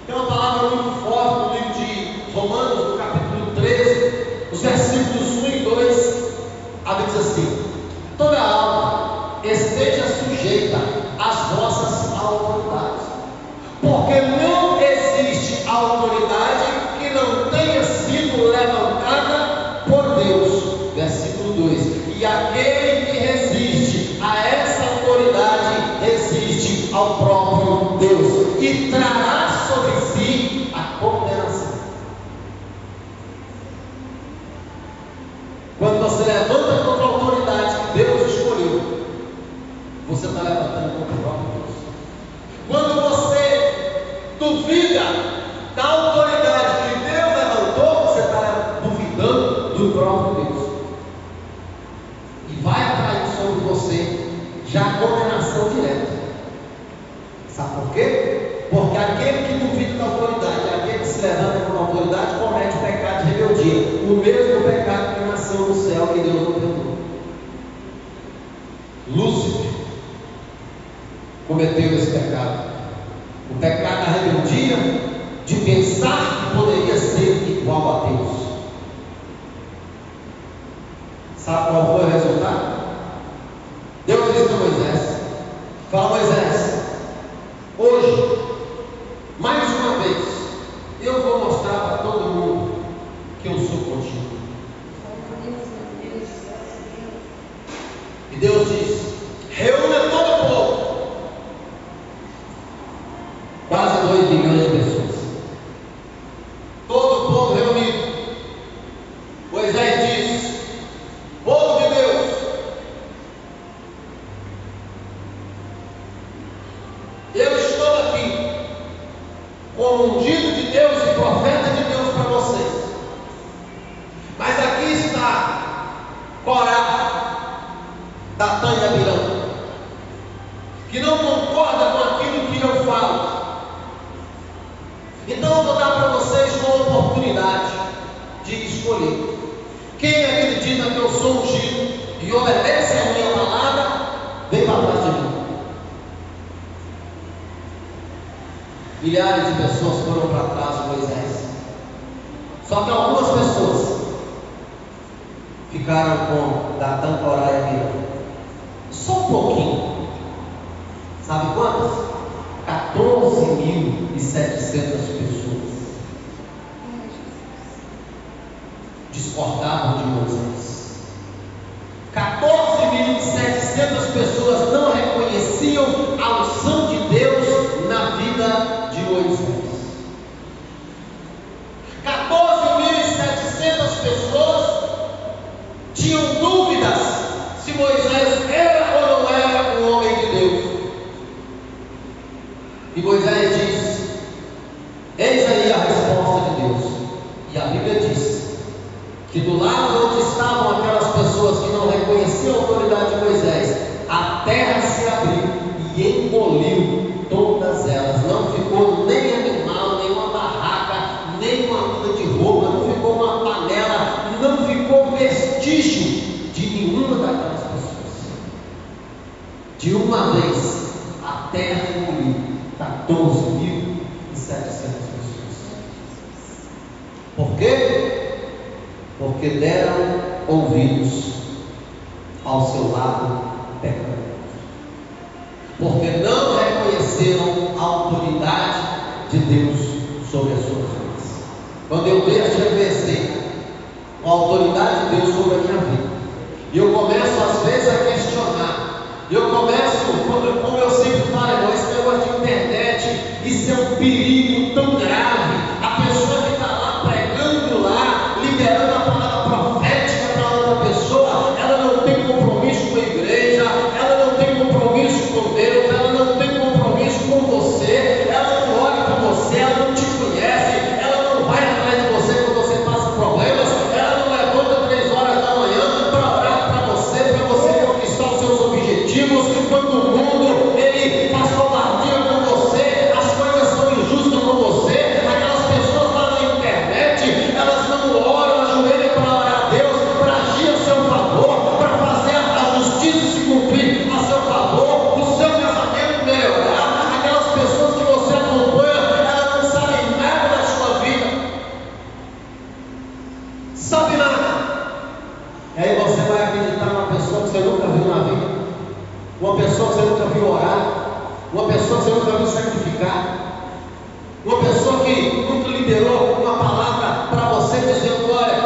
Speaker 3: Tem uma palavra muito forte no livro de Romanos, no capítulo 13, os versículos 1 e 2. A Bíblia diz assim: toda alma esteja sujeita às vossas autoridades, porque não existe autoridade que não tenha sido levantada por Deus. Versículo 2: e aquele que resiste a essa autoridade resiste ao próprio Deus, e trará sobre si a condenação. Quando você levanta contra a autoridade que Deus escolheu, você está levantando contra o próprio Deus. Quando você duvida da autoridade que Deus levantou, você está duvidando do próprio Deus, e vai atrair sobre você já a condenação direta. Sabe por quê? Porque aquele que duvida da autoridade, aquele que se levanta contra a autoridade, comete o pecado de rebeldia, o mesmo pecado que nasceu no céu, que Deus não perdoou. Lúcifer cometeu esse pecado, o pecado da rebeldia, de pensar que poderia ser igual a Deus. Sabe qual foi o resultado? Deus disse a Moisés: fala, Moisés, hoje, mais uma vez, eu vou mostrar para todo mundo que eu sou contigo. E Deus diz: reúna todo o povo, quase 2 milhões de pessoas, todo o povo reunido. Moisés diz: povo de Deus, eu estou aqui como ungido de Deus e profeta de Deus para vocês, mas aqui está Corá, Datã e Abirão, que não concorda com aquilo que eu falo. Então eu vou dar para vocês uma oportunidade de escolher. Quem acredita que eu sou ungido e obedece a minha palavra, vem para trás de mim. Milhares de pessoas foram para trás de Moisés. Só que algumas pessoas ficaram com Datã, Corá e Abirão. Só um pouquinho. Sabe quantas? 14.700 pessoas discordavam de Moisés. 14.700 pessoas não reconheciam a unção de Deus na vida de Moisés. 14.700 pessoas tinham dúvidas se Moisés era E Moisés diz: eis aí a resposta de Deus. E a Bíblia diz que do lado onde estavam aquelas pessoas que não reconheciam a autoridade de Moisés, a terra se abriu e engoliu todas elas. Não ficou nem animal, nenhuma barraca, nem uma muda de roupa, não ficou uma panela, não ficou vestígio de nenhuma daquelas pessoas. De uma vez, a terra engoliu 14.700 pessoas. Por quê? Porque deram ouvidos ao seu lado pecador. Porque não reconheceram a autoridade de Deus sobre as suas vidas. Quando eu deixo de reconhecer a autoridade de Deus sobre a minha vida, e eu começo às vezes a questionar, eu começo, como eu sempre falo, irmão, esse negócio de internet, isso é um perigo tão grave. A pessoa que está lá pregando lá, liberando a palavra profética para outra pessoa, ela não tem compromisso com a igreja, ela não tem compromisso com Deus, ela não tem compromisso com você, ela não olha para você, ela não te conhece, ela não vai atrás de você quando você passa problemas, ela não levanta 3 horas da manhã para orar para você conquistar os seus objetivos. Quando o mundo ele faz covardia com você, as coisas são injustas com você, aquelas pessoas lá na internet, elas não oram, ajoelham para orar a Deus, para agir a seu favor, para fazer a justiça se cumprir a seu favor, o seu casamento melhorar. Aquelas pessoas que você acompanha, elas não sabem nada da sua vida, sabe nada. E aí você vai acreditar numa pessoa que você nunca viu na vida, uma pessoa que você nunca viu orar, uma pessoa que você nunca viu sacrificar, uma pessoa que nunca liberou uma palavra para você dizendo: olha,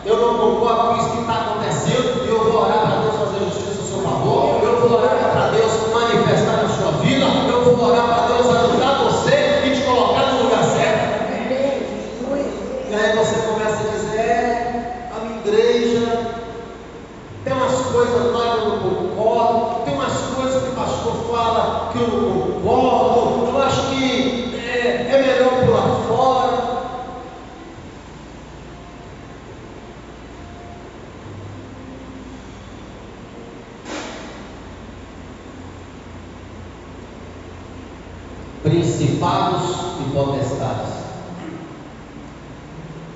Speaker 3: eu não concordo com isso que está acontecendo, e eu vou orar para Deus fazer justiça a seu favor, eu vou orar para Deus manifestar na sua vida, eu vou orar para Deus ajudar você e te colocar no lugar certo. E aí você começa a dizer: a minha igreja tem umas coisas lá que eu não concordo, tem umas coisas que o pastor fala que eu não concordo, eu acho que é melhor pular fora. Principados e potestades.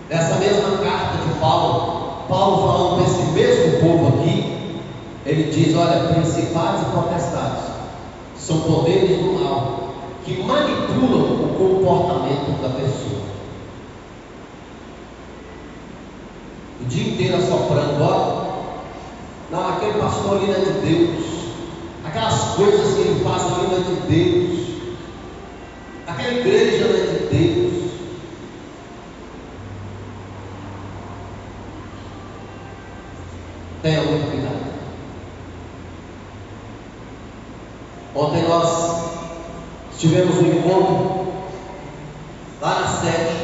Speaker 3: Nessa mesma carta de Paulo falando para esse mesmo povo aqui, ele diz: olha, principados e potestades são poderes do mal que manipulam o comportamento da pessoa. O dia inteiro assoprando: ó, não, aquele pastor ali não é de Deus, aquelas coisas que ele faz ali não é de Deus, aquela igreja não é de Deus. Tenha muito cuidado. Ontem nós tivemos um encontro lá na sede,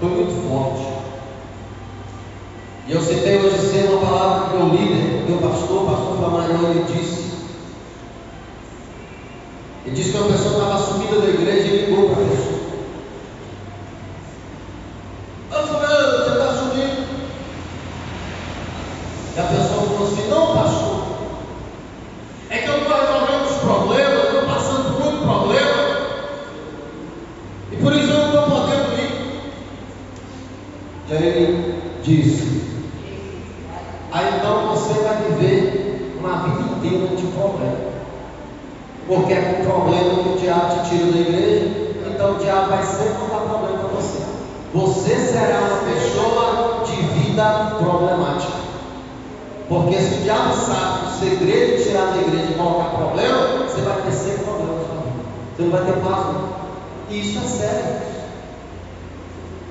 Speaker 3: foi muito forte. E eu citei hoje cedo uma palavra que meu líder, meu pastor Flamarion, ele disse que uma pessoa estava sumida da igreja e ligou para a pessoa: ô fulano, você está sumido? E a pessoa falou assim: não, pastor, é que eu estou resolvendo os problemas, estou passando por muito problema, e por isso eu não estou podendo ir. E aí ele disse: aí então você vai viver uma vida inteira de problema, porque é com problema que o diabo te tira da igreja, então o diabo vai sempre mandar problema para você. Você será uma pessoa de vida problemática. Porque se o diabo sabe o segredo de tirar da igreja e colocar problema, você vai ter sempre problema na sua vida. Você não vai ter paz, não. E isso é sério.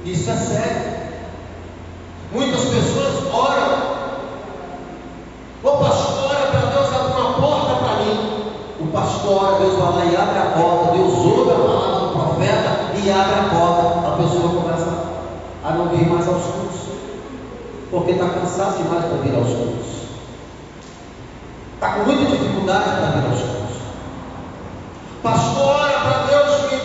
Speaker 3: Isso é sério. Muitas pessoas oram: ô pastor, ora para Deus abrir uma porta para mim. O pastor ora, Deus vai lá e abre a porta. Deus ouve a palavra do profeta e abre a porta. A pessoa começa a não vir mais aos cultos, porque está cansado demais para vir aos cultos, está com muita dificuldade para vir aos cultos. Pastor, ora para Deus me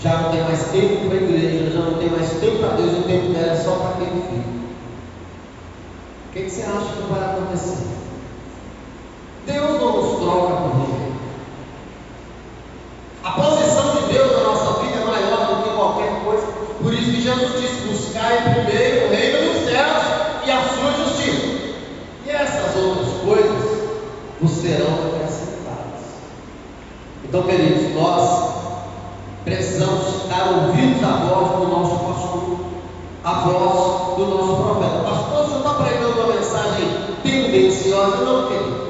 Speaker 3: já não tem mais tempo para a igreja, já não tem mais tempo para Deus, o tempo dela é só para aquele filho. O que você acha que vai acontecer? Deus não nos troca por ninguém. A posição de Deus na nossa vida é maior do que qualquer coisa. Por isso que Jesus disse: buscai primeiro o reino dos céus e a sua justiça, e essas outras coisas vos serão acrescentadas. Então, queridos, nós precisamos dar ouvidos à voz do nosso pastor, à voz do nosso profeta. Pastor, você está pregando uma mensagem tendenciosa? Não, querido.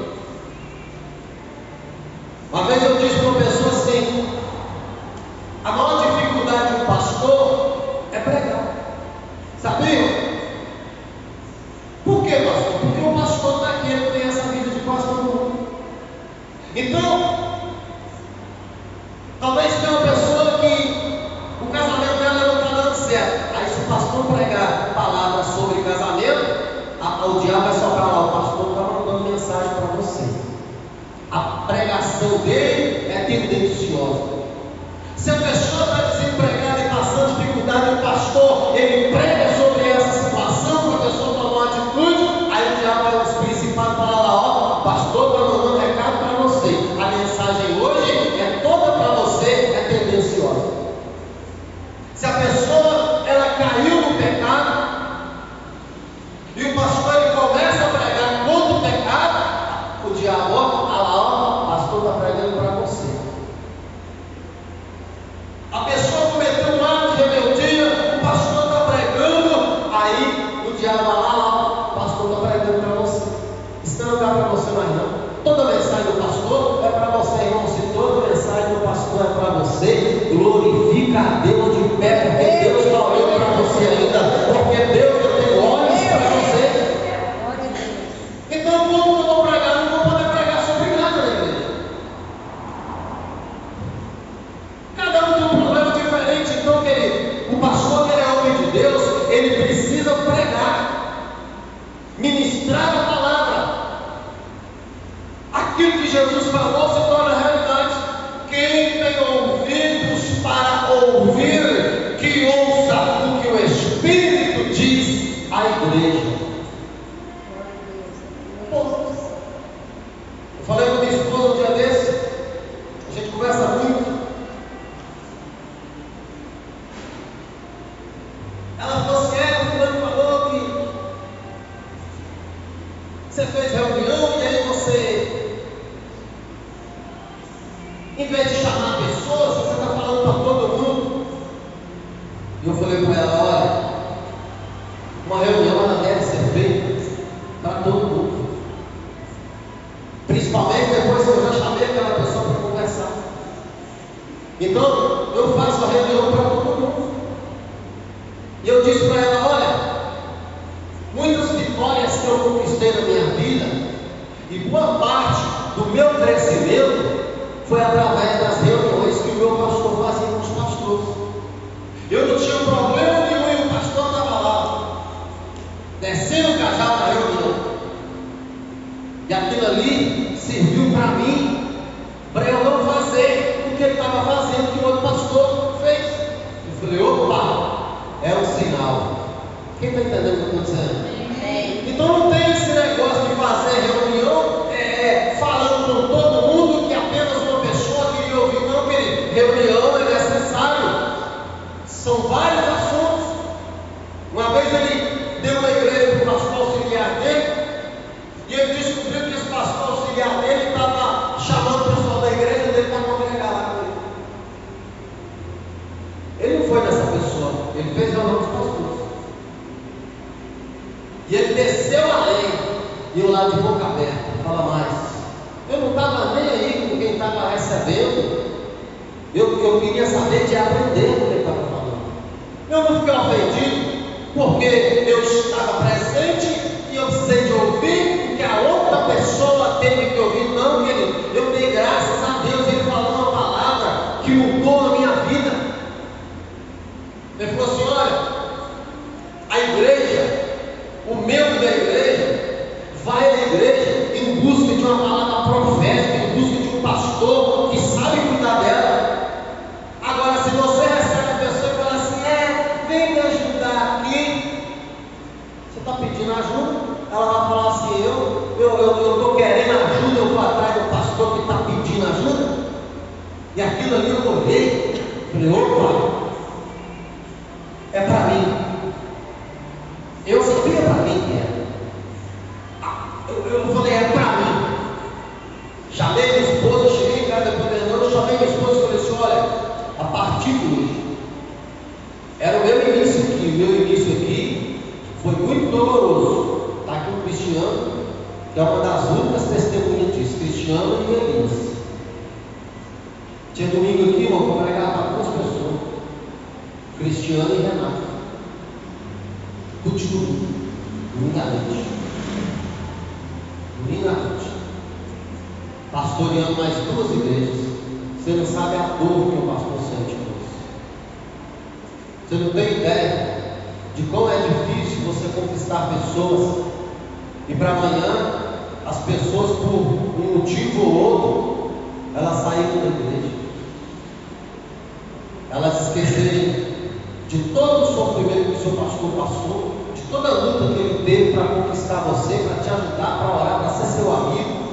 Speaker 3: Uma vez eu disse para uma pessoa assim: a maior dificuldade do pastor é pregar. Sabia? Por quê, pastor? Porque o pastor está aqui, ele tem essa vida de pastor. Então, talvez tenha uma pessoa que o casamento dela não está dando certo. Aí, se o pastor pregar palavras sobre casamento, o diabo vai só falar: o pastor está mandando mensagem para você. A pregação dele é tendenciosa. Se a pessoa está desempregada e passando dificuldade, o pastor ele prega sobre essa situação para a pessoa tomar uma atitude. Aí o diabo vai nos principais falar lá: ó, o pastor está mandando recado para você. A mensagem hoje é toda para você, é tendenciosa. Se a pessoa ela caiu no pecado e o pastor ele começa a pregar contra o pecado, o diabo, ó, o pastor está pregando para você. A pessoa cometeu um ato de rebeldia, o pastor está pregando, aí o diabo vai lá, o pastor está pregando para você. Isso não dá para você mais não. Toda mensagem do pastor é para você, irmão. Se toda mensagem do pastor é para você, glorifica a Deus de pé, porque Deus está olhando para você ainda, porque Deus tem olhos para você. Então, como eu vou pregar, eu não vou poder pregar sobre nada na igreja. Cada um tem um problema diferente. Então, querido, o pastor que ele é homem de Deus, ele precisa pregar, ministrar a palavra. Aquilo que Jesus falou se torna realidade. Quem tem ouvidos para ouvir, que ouça o que o Espírito diz à igreja. Eu falei com minha esposa um dia desse, a gente conversa muito. Ela falou assim: o fulano falou que você fez reunião e aí você, em vez de chamar pessoas, você está falando para todo mundo. E eu falei para ela: olha, uma reunião ela deve ser feita para todo mundo, principalmente depois que eu já chamei aquela pessoa para conversar. Então eu faço a reunião para todo mundo. E eu disse para ela: olha, muitas vitórias que eu conquistei na minha vida, e boa parte do meu crescimento foi através das reuniões que o meu pastor fazia com os pastores. Eu não tinha problema nenhum e o pastor estava lá, descendo o cajado na reunião. E aquilo ali serviu para mim, para eu não fazer o que ele estava fazendo, que o outro pastor fez. Eu falei: opa, é um sinal. Quem está entendendo o que eu estou dizendo? Então não tem esse negócio de fazer reunião falando com todo mundo que apenas uma pessoa queria ouvir. Não, querido, reunião é necessário. São vários assuntos. Uma vez ele deu uma igreja para o pastor auxiliar dele, e ele descobriu que esse pastor auxiliar dele estava chamando o pessoal da igreja dele para congregar lá com ele. Ele não foi nessa pessoa, ele fez reunião dos pastores. E ele desceu a lei, e eu lá de boca aberta, fala mais. Eu não estava nem aí com quem estava recebendo, eu queria saber de aprender o que ele estava falando. Eu não fiquei ofendido, porque eu estava presente e eu precisei de ouvir o que a outra pessoa teve que ouvir. Não, querido, eu dei graças a Deus, ele falou uma palavra que mudou a minha vida. Ele falou assim: olha, a igreja, o membro da igreja, vai à igreja em busca de uma palavra profética, em busca de um pastor que sabe cuidar dela. Agora, se você aquilo ali, eu olhei, falei, opa, é para mim. Eu sabia para mim que era. Eu falei, é para mim. Chamei minha esposa, cheguei em casa depois da noite, chamei minha esposa e falei assim, olha, a partir de hoje, era o meu início aqui, o meu início aqui foi muito doloroso. Está aqui um Cristiano, que é uma das únicas testemunhas disso, Cristiano e Elias. Tinha domingo aqui, irmão, para pregar para 2 pessoas, Cristiano e Renato. Domingo à noite. Domingo à noite. Pastoreando mais 2 igrejas. Você não sabe a dor que o pastor sente hoje. Você não tem ideia de como é difícil você conquistar pessoas e para amanhã as pessoas, por um motivo ou outro, elas saíram da igreja. Elas esquecerem de todo o sofrimento que o seu pastor passou, de toda a luta que ele teve para conquistar você, para te ajudar, para orar, para ser seu amigo,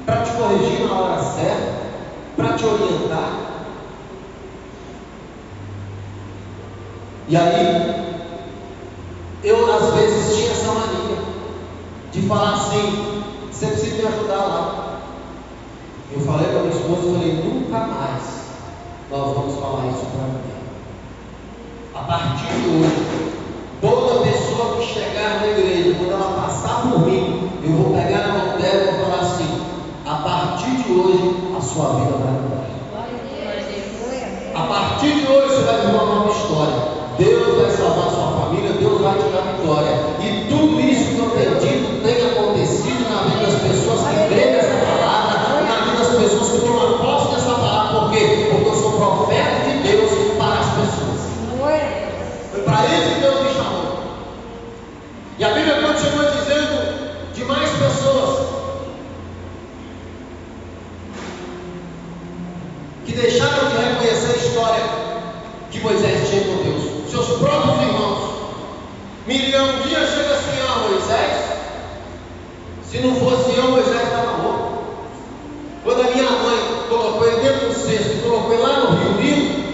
Speaker 3: para te corrigir na hora certa, para te orientar. E aí, eu às vezes tinha essa mania de falar assim, você precisa me ajudar lá. Eu falei para minha esposa, eu falei, nunca mais nós vamos falar isso para ninguém. A partir de hoje, toda pessoa que chegar na igreja, quando ela passar por mim, eu vou pegar na mão dela e vou falar assim, a partir de hoje, a sua vida vai mudar. A partir de hoje, você vai viver uma nova história. Deus vai salvar a sua família, Deus vai te dar vitória. E tudo isso que eu tenho dito tem acontecido na vida das pessoas que creem nessa palavra, na vida das pessoas que tomam posse dessa palavra. Por quê? Porque eu sou profeta de Deus para as pessoas. Foi para isso que Deus me chamou. E a Bíblia continua dizendo de mais pessoas que deixaram de reconhecer a história que Moisés tinha com Deus. Seus próprios irmãos. Miriam um dia chega assim, Moisés, se não fosse eu, Moisés estava morto. Quando a minha mãe colocou ele dentro do cesto e colocou ele lá no rio Nilo,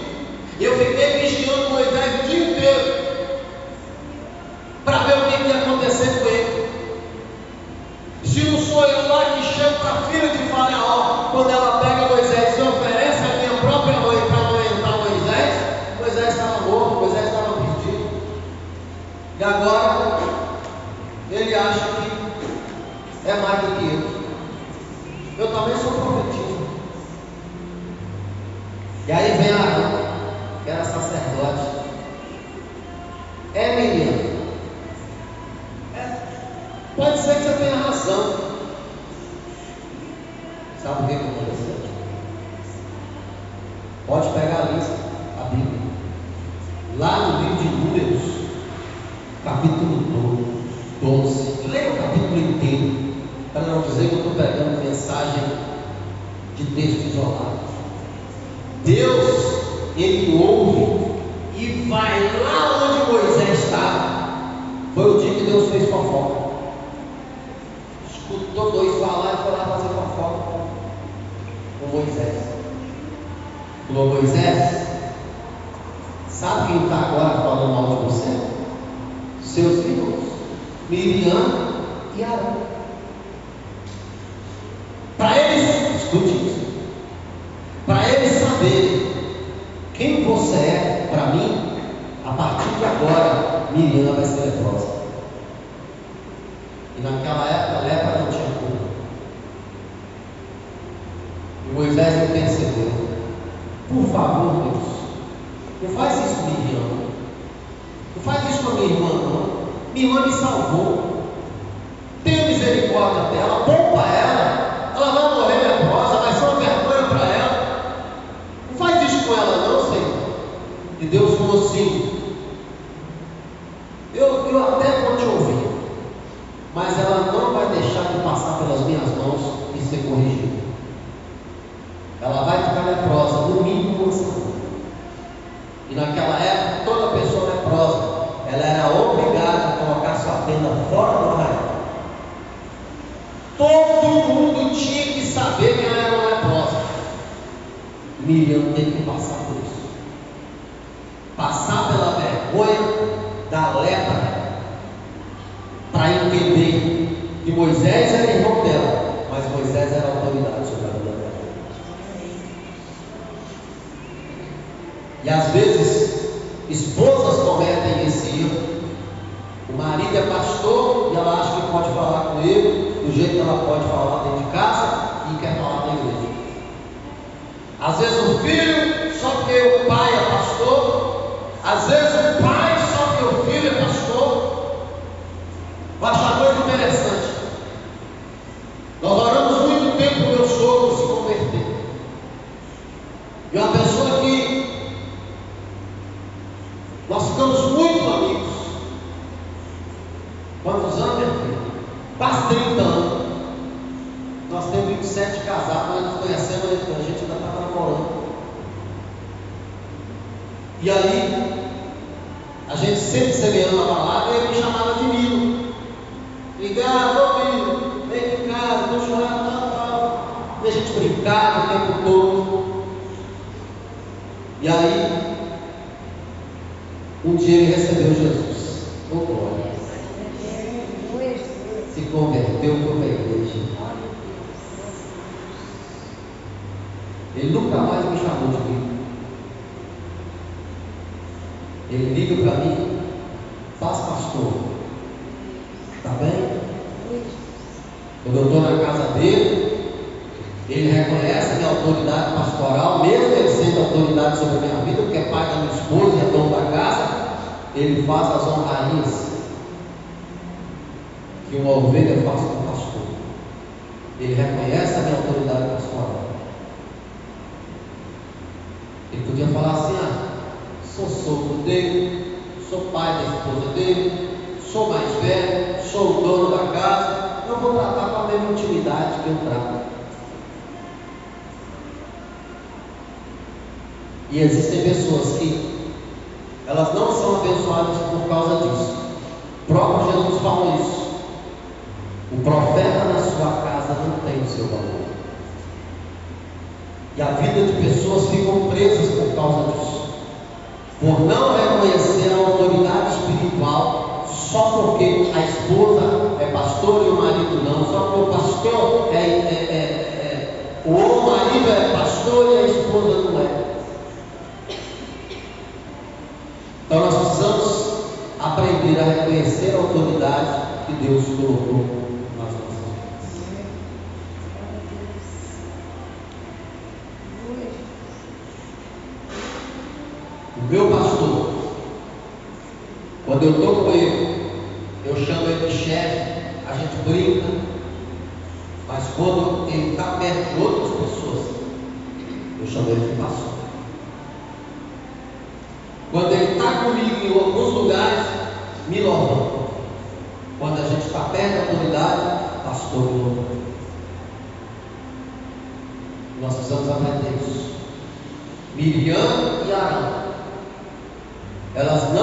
Speaker 3: eu fiquei vigiando Moisés o dia inteiro para ver o que ia acontecer com ele. Se não sou eu lá que chego para a filha de Faraó, quando ela pega Moisés e oferece a minha própria mãe para amamentar Moisés, Moisés estava morto, Moisés estava perdido. E agora ele acha que é mais do que eu. Eu também sou profetinho. E aí vem Arão, que era sacerdote. Miriam. Pode ser que você tenha razão. Sabe o que aconteceu? Pode pegar a lista, a Bíblia. Lá no livro de Números, capítulo 12. Leia o capítulo inteiro, para não dizer que eu estou pegando mensagem de texto isolado. Deus, ele ouve e vai lá onde Moisés estava. Foi o dia que Deus fez fofoca. Escutou 2 falar e foi lá fazer fofoca com Moisés. Falou, Moisés, sabe quem está agora falando mal de você? Seus filhos, Miriam e Arão. Para eles, escute isso, para eles saberem quem você é para mim, a partir de agora, Miriam vai ser leprosa. E naquela época, a lepra não tinha cura. E Moisés não percebeu. Por favor, Deus, não faz isso com Miriam, não faz isso com a minha irmã, não. Minha irmã me salvou. Tenha misericórdia dela, poupa ela. Ela vai morrer leprosa, vai ser uma vergonha para ela. Não faz isso com ela, não, Senhor. E Deus falou assim: eu até vou te ouvir, mas ela não vai deixar de passar pelas minhas mãos e ser corrigida. Ela vai ficar leprosa, no mínimo uma semana. E naquela época, toda pessoa leprosa, ela era obrigada a colocar sua tenda fora do arraial. Todo mundo tinha que saber que ela era uma leprosa. Miriam teve que passar por isso. Passar pela vergonha da lepra, para entender que Moisés era irmão dela, mas Moisés era a autoridade sobre a vida dela. E às vezes, esposas cometem esse erro. O marido é pastor e ela acha que pode falar com ele do jeito que ela pode falar dentro de casa e quer falar na igreja. Às vezes o filho, só porque o pai é pastor. Às vezes o pai, só porque o filho é pastor. Eu acho uma coisa interessante. Nós oramos muito tempo para o meu sogro se converter. E uma pessoa que nós ficamos muito amigos. Quantos anos, meu filho? Quase 30 anos. Nós temos 27 casados, nós nos conhecemos, a gente ainda estava namorando. E aí, a gente sempre semeando a palavra, ele me chamava de Milo. Ligava, ô Milo, vem aqui em casa, estou chorando, tal. E a gente brincava o tempo todo. E aí, um dia ele recebeu Jesus. Ô glória. Se converteu para a igreja. Ele nunca mais me chamou de Milo. Ele liga para mim, faz pastor, tá bem? Quando eu estou na casa dele, ele reconhece a minha autoridade pastoral, mesmo ele sendo autoridade sobre a minha vida, porque é pai da minha esposa e é dono da casa, ele faz as honrarias que uma ovelha faz com o pastor. Ele reconhece a minha autoridade pastoral. Ele podia falar assim: sou sogro dele, sou pai da esposa dele, sou mais velho, sou o dono da casa, eu vou tratar com a mesma intimidade que eu trato. E existem pessoas que elas não são abençoadas por causa disso. O próprio Jesus falou isso. O profeta na sua casa não tem o seu valor. E a vida de pessoas ficam presas por causa disso, por não reconhecer a autoridade espiritual, só porque a esposa é pastor e o marido não, só porque o pastor o marido é pastor e a esposa não é. Então nós precisamos aprender a reconhecer a autoridade que Deus colocou nas nossas vidas. O meu pastor, quando eu estou com ele, eu chamo ele de chefe, a gente brinca, mas quando ele está perto de outras pessoas, eu chamo ele de pastor. Quando ele está comigo em alguns lugares, me louva. Quando a gente está perto da autoridade, pastor me louva. Nós precisamos aprender isso. Miriam e Arão, eles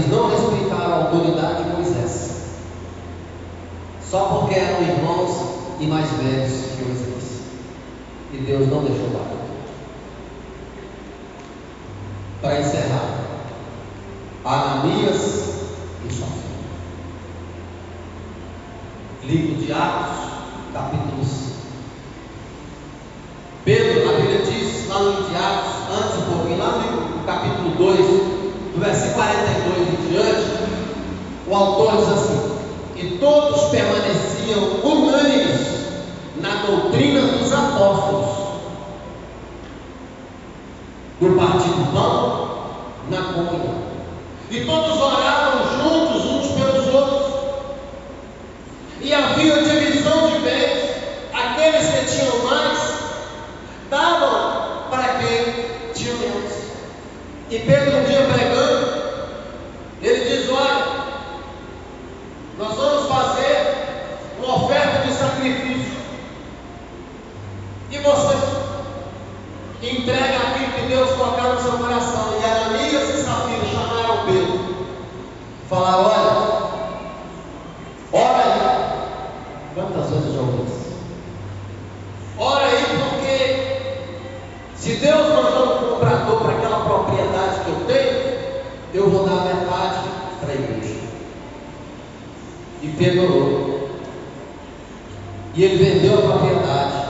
Speaker 3: não respeitaram a autoridade de Moisés, só porque eram irmãos e mais velhos que Moisés. E Deus não deixou bater. Para encerrar, Ananias e Safira. Livro de Atos, capítulo 5. Pedro, a Bíblia diz lá no livro de Atos, antes um pouquinho, lá no capítulo 2, do versículo 42 em diante, o autor diz assim: e todos permaneciam unânimes na doutrina dos apóstolos, no partir do pão, na comunhão. E todos oravam juntos uns pelos outros. E havia divisão de bens. Aqueles que tinham mais davam para quem tinha menos. E Pedro um dia pregando, ele diz: olha, nós vamos fazer uma oferta de sacrifício. E você entrega aquilo que Deus colocar no seu coração. E Ananias e Safira chamaram Pedro eu vou dar metade para a igreja. E Pedro orou. E ele vendeu a propriedade.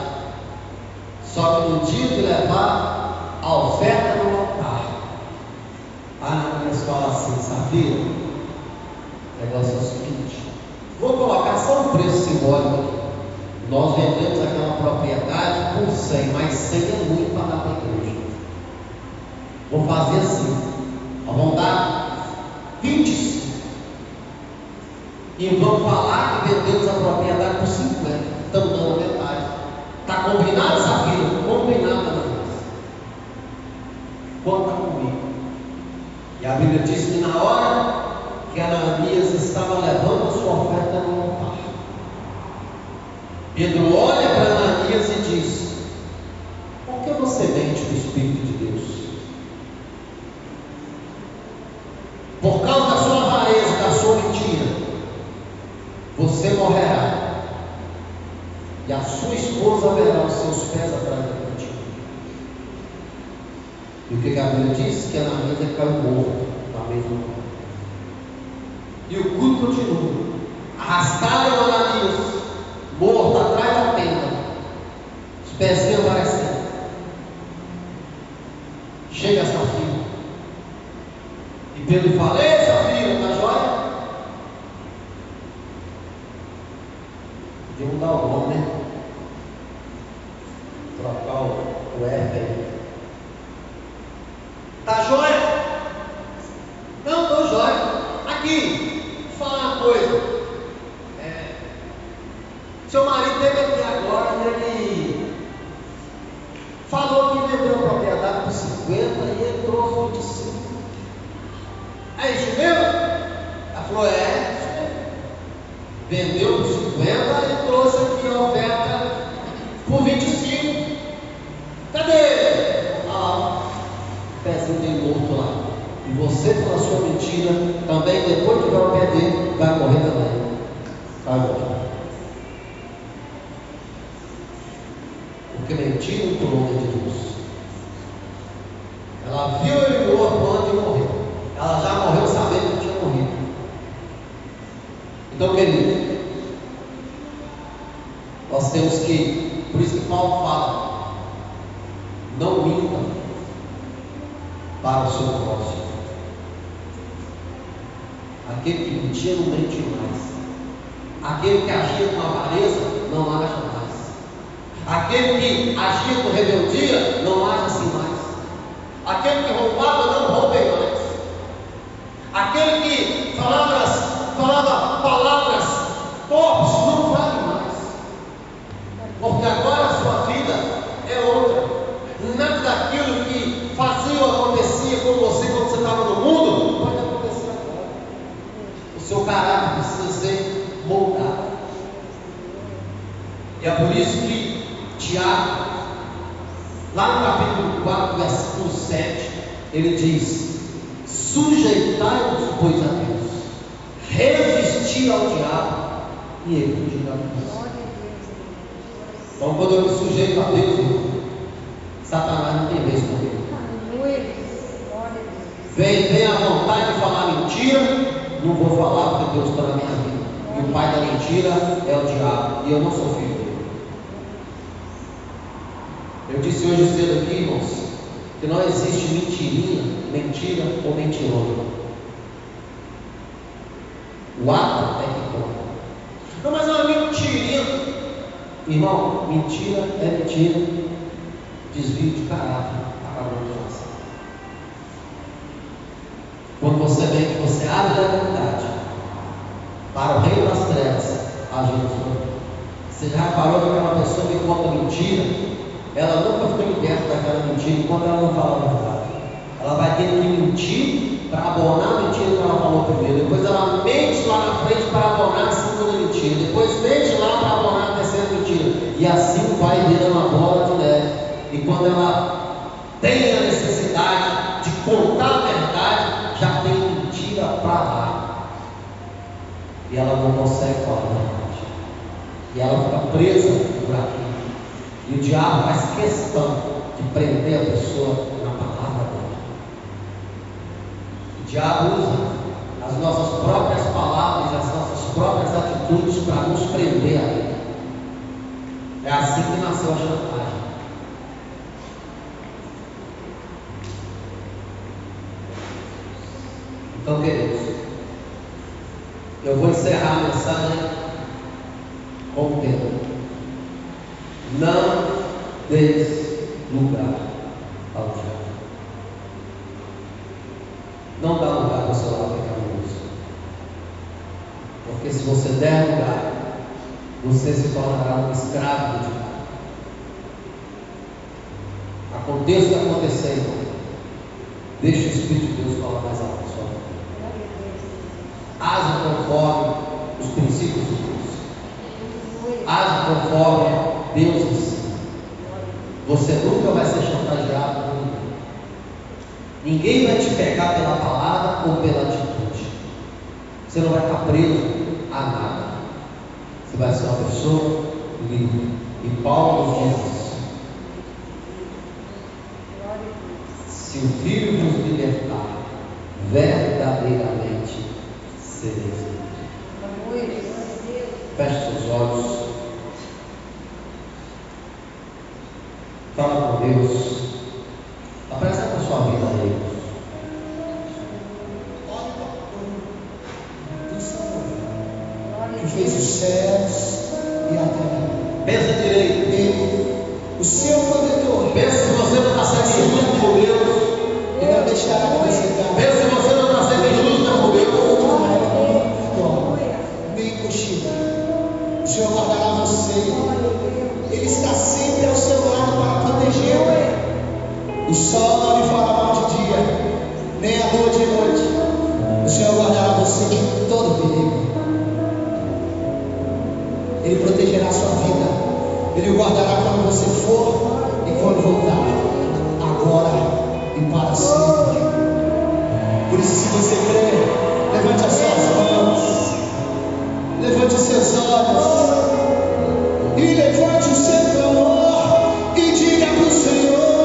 Speaker 3: Só que no dia de levar a oferta no altar, Ananias fala assim: Safira, o negócio é o seguinte, vou colocar só um preço simbólico aqui. Nós vendemos aquela propriedade por 100, mas 100 é muito para dar para a igreja. Vou fazer assim, vamos dar 25 e vamos falar que vendemos a propriedade por 50. Estamos dando metade. Está combinado, Safira? Combinado, Ananias. Conta comigo. E a Bíblia diz que na hora que Ananias estava levando a sua oferta no altar, Pedro olha para Ananias e diz: por que você mente no Espírito de Deus? Por causa da sua avareza, da sua mentira, você morrerá, e a sua esposa verá os seus pés atrás de ti. E o que a Bíblia diz? Que Ananias caiu morto na mesma hora. E o culto continua. Arrastaram Ananias morto atrás da tenda, os pezinhos aparecendo. Chega Safira e Pedro fala: ei, Safira, tá joia? Podia mudar o nome, né? Trocar o F aí. Tá joia? Não, tô joia. Aqui, vou falar uma coisa. Seu marido teve aqui agora, ele falou que vendeu a propriedade por 50 e ele trouxe 25. É isso mesmo? Ela falou: é, isso mesmo. Vendeu por 50 e trouxe aqui a oferta por 25. Cadê? O pezinho dele morto lá. E você, pela sua mentira, também depois de ver o pé dele, vai morrer também. Vai morrer. Porque mentira no nome de Deus. Ela viu ele morto e morreu. Ela já morreu sabendo que tinha morrido. Então, querido, nós temos que, por isso que Paulo fala: não minta para o seu próximo. Aquele que mentia não mente mais. Aquele que agia com avareza não age mais. Aquele que agia com rebeldia não age assim mais. Aquele que roubava não roube mais. Aquele que falava palavras torpes não fale mais. Porque agora a sua vida é outra. Nada daquilo que fazia ou acontecia com você quando você estava no mundo pode acontecer agora. O seu caráter precisa ser moldado. E é por isso que Tiago, lá no capítulo 4, versículo 7, ele diz: sujeitai-vos, pois, a Deus, resistir ao diabo, e ele fugirá de vós. Então, quando eu me sujeito a Deus, Satanás não tem vez comigo. Vem a vontade de falar mentira, não vou falar porque Deus está na minha vida. E o pai da mentira é o diabo, e eu não sou filho dele. Eu disse hoje cedo aqui, irmãos, que não existe mentirinha, mentira ou mentirona. O ato é que conta. Não, mas é uma mentirinha. Irmão, mentira é mentira. Desvio de caráter acabou de nós. Quando você mente, você abre a verdade para o reino das trevas, agindo sobre. Você já reparou que aquela pessoa que conta mentira, ela nunca foi liberta daquela mentira enquanto ela não fala a verdade. Ela vai ter que mentir para abonar a mentira que ela falou primeiro. Depois ela mente lá na frente para abonar a segunda mentira. Depois mente lá para abonar a terceira mentira. E assim vai virando uma bola de neve. E quando ela tem a necessidade de contar a verdade, já tem mentira para lá. E ela não consegue falar a verdade. E ela fica presa por aquilo. E o diabo faz questão de prender a pessoa na palavra dele. O diabo usa as nossas próprias palavras, as nossas próprias atitudes para nos prender a ele. É assim que nasceu a chantagem. Então, queridos, eu vou encerrar a mensagem com o tema: não deis lugar ao diabo. Não dá lugar para o seu lado pecaminoso, porque se você der lugar, você se tornará um escravo do diabo. Aconteça o que acontecer, irmão, deixa o Espírito de Deus falar mais alto na sua vida. Haja conforme os princípios de Deus. Haja conforme Deus ensina. Você nunca vai ser chantageado por ninguém. Ninguém vai te pegar pela palavra ou pela atitude. Você não vai estar preso a nada. Você vai ser uma pessoa livre. E Paulo nos diz isso. Se o Filho nos libertar, verdadeiramente sereis livres. Feche seus olhos. Fala com Deus. Apresenta a sua vida a Ele.
Speaker 4: Que fez os céus e a terra.
Speaker 3: Pensa direito.
Speaker 4: Ele, o seu protetor.
Speaker 3: Pensa se você não está sendo injusto por Deus.
Speaker 4: Ele não deixará que você caia.
Speaker 3: Pensa se você não está sendo injusto por Deus.
Speaker 4: Nem cochila. O Senhor guardará você. Ele está sempre ao seu lado para protegê-lo. O sol não lhe fará mal de dia, nem a lua de noite. O Senhor guardará você de todo perigo. Ele protegerá a sua vida. Ele o guardará quando você for e quando voltar, agora e para sempre. Por isso, se você crê, levante as suas mãos, levante os seus olhos e levante o seu clamor e diga para o Senhor: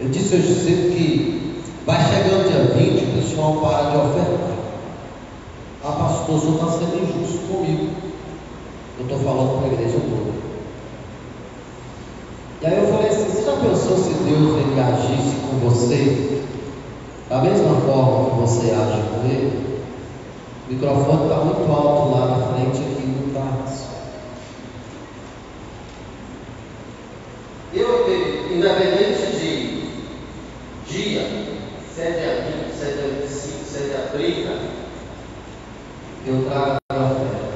Speaker 3: Eu disse aos discípulos que vai chegando dia 20, o pessoal para de ofertar. Ah, pastor, o senhor está sendo injusto comigo. Eu estou falando para a igreja toda. E aí eu falei assim: você já pensou se Deus ele agisse com você da mesma forma que você age com ele? O microfone está muito alto lá na frente, aqui não está. Independente de dia, se é dia 20, se é dia 25, se é dia 30, eu trago a oferta.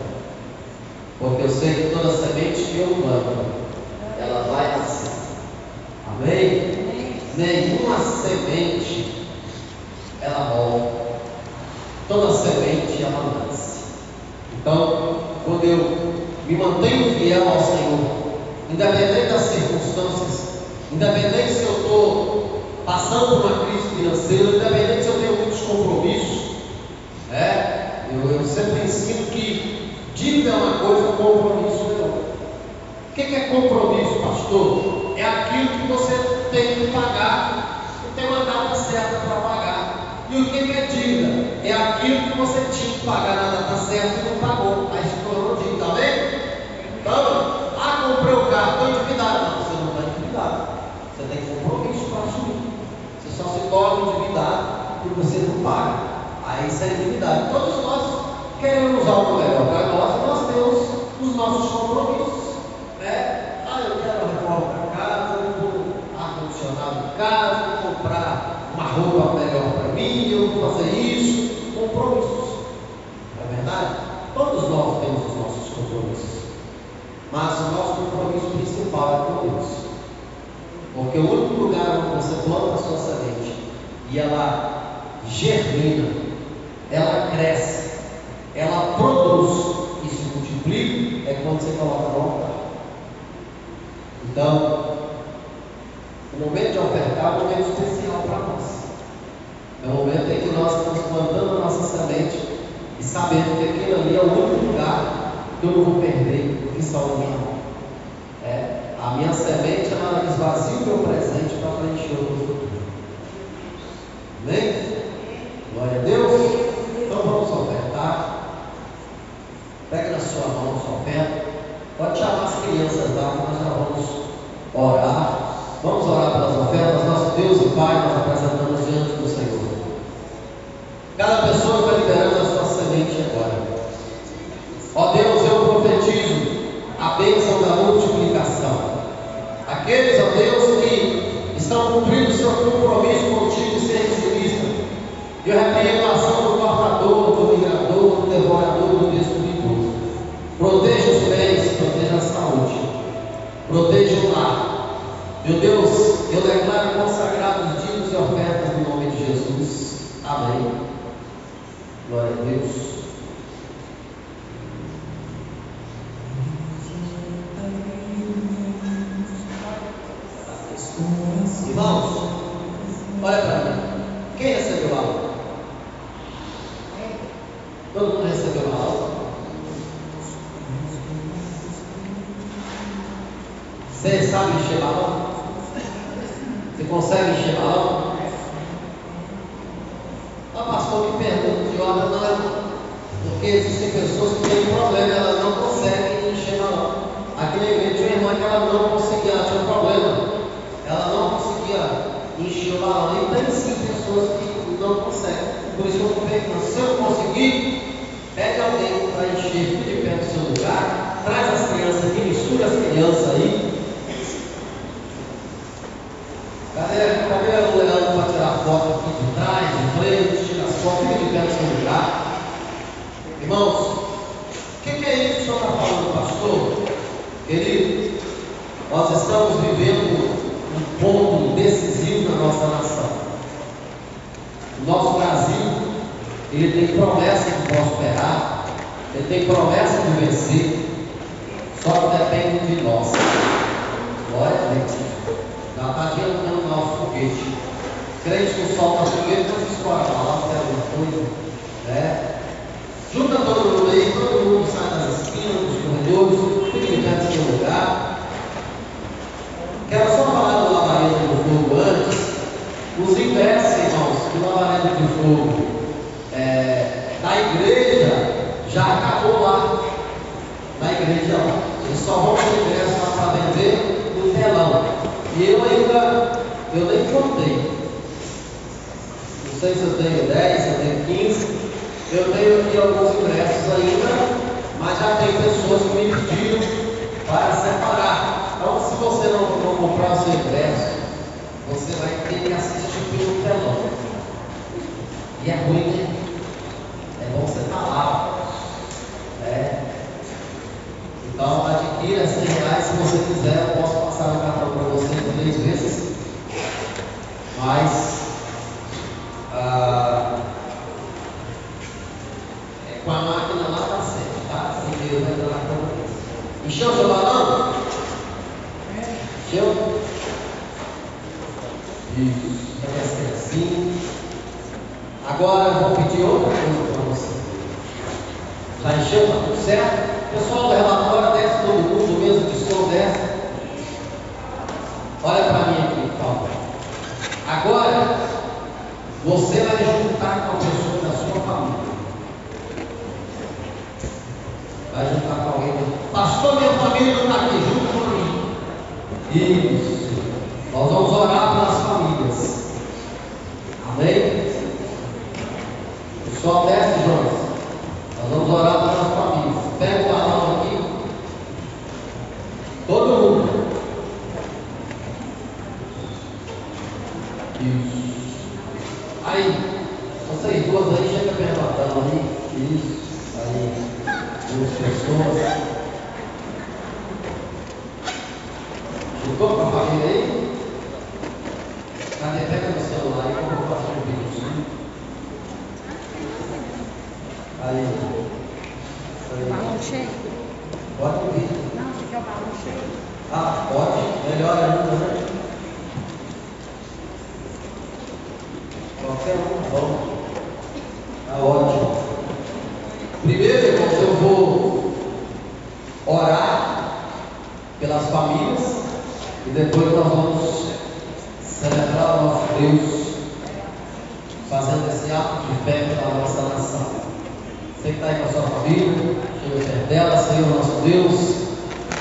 Speaker 3: Porque eu sei que toda semente que eu planto, ela vai nascer. Amém? Nenhuma semente ela morre. Toda semente ela nasce. Então, quando eu me mantenho fiel ao Senhor, independente das circunstâncias, independente se eu estou passando por uma crise financeira, independente se eu tenho muitos compromissos, eu sempre ensino que dívida é uma coisa, compromisso é outra. O que é compromisso, pastor? É aquilo que você tem que pagar e tem uma data certa para pagar. E o que é dívida? É aquilo que você tinha que pagar na data certa e não pagou. Aí se tornou dívida, tá vendo? Então, comprei o carro, estou endividado. Não, você não está endividado. Você tem compromisso para assumir. Você só se torna endividado porque você não paga. Aí isso é endividado. Todos nós queremos algo melhor para nós e nós temos os nossos compromissos. Eu quero a reforma para casa, eu vou ar-condicionado em casa, vou comprar uma roupa melhor para mim, eu vou fazer isso. Compromissos. Não é verdade? Todos nós temos os nossos compromissos. Mas o nosso compromisso principal é com Deus. Porque o único lugar onde você planta a sua semente e ela germina, ela cresce, ela produz e se multiplica, é quando você coloca no altar. Então, o momento de ofertar é um momento especial para nós. É o momento em que nós estamos plantando a nossa semente e sabendo que aquilo ali é o único lugar que eu não vou perder o que está na minha mão. A minha semente, ela esvazia o meu presente para preencher o meu futuro. Amém? Glória a Deus. Então vamos ofertar. Pega na sua mão a sua oferta. Pode chamar as crianças lá, nós já vamos orar. Vamos orar pelas ofertas. Nosso Deus e Pai, nós apresentamos diante do Senhor. Cada pessoa está liberando a sua semente agora. Ó Deus, eu profetizo a bênção da multiplicação. Aqueles, ó Deus, que estão cumprindo o seu compromisso contigo de ser dizimista, eu repreendo a ação do cortador, do migrador, do devorador, do destruidor. Proteja os bens, proteja a saúde, proteja o lar. Meu Deus, eu declaro consagrados dízimos e ofertas no nome de Jesus. Amém. Glória a Deus. Irmãos, olha para mim. Quem recebeu a aula? Todo mundo recebeu a aula? Você sabe encher balão? Você consegue encher balão? Pastor, me pergunta de hora não, porque existem pessoas que têm problema, elas não conseguem encher balão. Aqui na igreja tinha uma irmã que ela não conseguia, ela tinha um problema. Ela não conseguia encher o balão. E tem sim pessoas que não conseguem. Por isso eu estou perguntando: se eu conseguir, pede alguém para encher, fique de pé do seu lugar, traz as crianças aqui, mistura as crianças aí. Cadê o Leandro para tirar foto aqui de trás, de frente, tira as fotos, fique de pé do seu lugar. Irmãos, o que é isso que o senhor está falando, pastor? Querido, nós estamos vivendo um ponto decisivo na nossa nação. O nosso Brasil, ele tem promessa de prosperar, ele tem promessa de vencer, só que depende de nós. Glória a Deus. Já está adiantando lá o foguete. Crente que solta o foguete, não escolhe lá, se é alguma coisa, né? Junta todo mundo aí, todo mundo sai das esquinas, dos corredores, fique de pé do seu lugar. Quero só falar do labareda do fogo antes. Os ingressos, irmãos, do Lavareda de Fogo da igreja já acabou lá. Na igreja lá. Eles só vão ter ingresso lá para vender no telão. E eu nem contei. Não sei se eu tenho 10, se eu tenho 15. Eu tenho aqui alguns ingressos ainda, mas já tem pessoas que me pediram para separar. Então, se você não comprar o seu ingresso, você vai ter que assistir pelo telão. E é ruim, né? É bom você estar lá. Então, adquira R$100 se você quiser. Eu posso passar o cartão para você 3 vezes. Mas com a máquina lá tá certo, tá? Sem dinheiro vai entrar na conta. Encheu o seu balão? Encheu? Isso. Vai ser assim. Agora eu vou pedir outra coisa para você. Já encheu? Tá tudo certo? Pessoal do relatório, desce todo mundo, mesmo que som desce. Olha para mim aqui, por favor. Agora, você vai juntar com a pessoa da sua família. Vai juntar com alguém. Pastor, minha família não está aqui, junto com mim. Isso. Nós vamos orar pelas famílias. Amém? O sol desce, Jonas. Nós vamos orar pelas famílias. Pega o balão aqui. Todo mundo. Isso. Aí, vocês duas aí, chega perto da dama aí. Isso. Aí. 2 pessoas. Chegou para a família aí? Cadê? Pega no celular aí que eu vou fazer um vídeo. Aí.
Speaker 5: Balão cheio?
Speaker 3: Bota o vídeo.
Speaker 5: Não, você quer o balão cheio?
Speaker 3: Ah, pode. Melhor ainda, né? Qualquer um bom. Tá ótimo. Primeiro, irmãos, eu vou orar pelas famílias e depois nós vamos celebrar o nosso Deus, fazendo esse ato de fé pela nossa nação. Você que está aí com a sua família, chega perto dela. Senhor nosso Deus,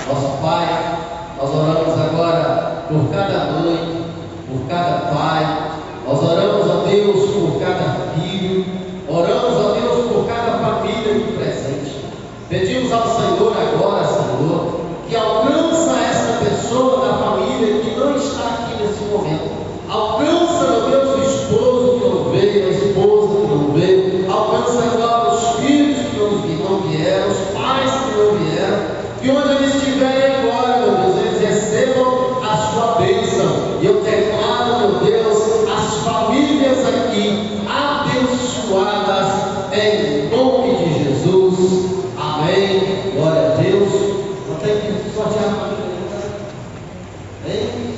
Speaker 3: nosso Pai, nós oramos agora por cada mãe, por cada pai, nós oramos a Deus por cada filho, oramos a Deus por cada família aqui presente. Pedimos ao Senhor agora, Senhor, que alcança essa pessoa da família que não está aqui nesse momento. Alcança, meu Deus, o esposo que não veio, a esposa que não veio. Alcança agora os filhos que não vieram, os pais que não vieram. Que onde eles estiverem agora, meu Deus, eles recebam a sua bênção. E eu declaro, meu Deus, as famílias aqui abençoadas em nome de Jesus. Amém. Glória a Deus. Não tem que sortear a família. Hein?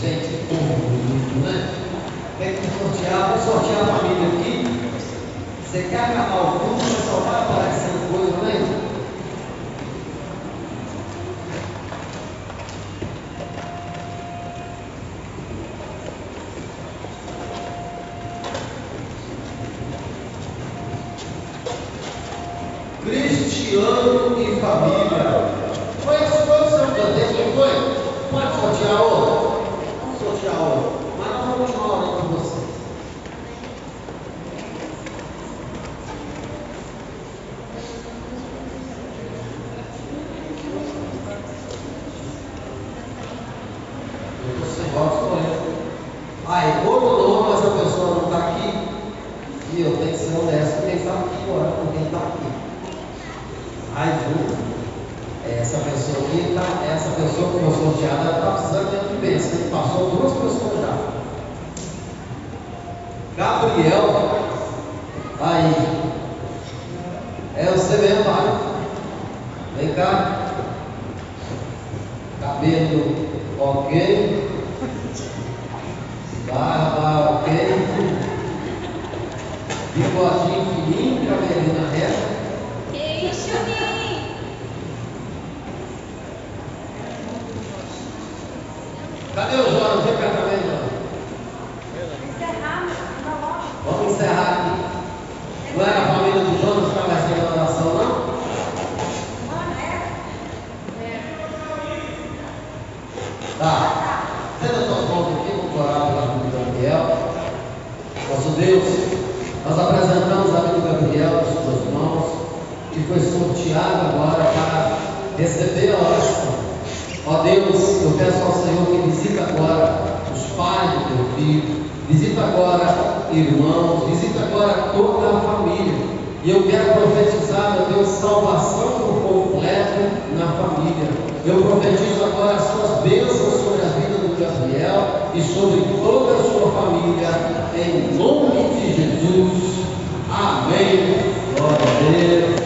Speaker 3: Gente, que povo bonito, né? Tem que sortear. Vamos sortear a família aqui. Você quer acabar o culto, você só vai aparecendo coisa, né? Cristiano e família. Foi o seu canteiro, não foi? Pode sortear outra? Vamos sortear outra. Mas nós vamos continuar orando com vocês. Eu estou sem votos com ele. Aí, outro nome, mas a pessoa não está aqui. E eu tenho que ser honesto com quem está aqui, orando com quem está aqui. Ai, essa pessoa aqui, essa pessoa que foi sorteada, ela está precisando de bênção. Ele passou 2 pessoas já. Gabriel, aí, é você mesmo, pai. Vem cá. Cabelo ok. Barba ok. Bigodinho fininho, cabelinho na reta.
Speaker 5: Que isso, Juninho?
Speaker 3: Cadê o Jonas? Vem Nosso Deus, nós apresentamos a vida do Gabriel nas suas mãos, que foi sorteado agora para receber a oração. Ó Deus, eu peço ao Senhor que visita agora os pais do teu filho, visita agora irmãos, visita agora toda a família. E eu quero profetizar, meu Deus, salvação por completo na família. Eu profetizo agora as suas bênçãos sobre a vida do Gabriel e sobre toda a sua família, em nome de Jesus. Amém. Glória a Deus.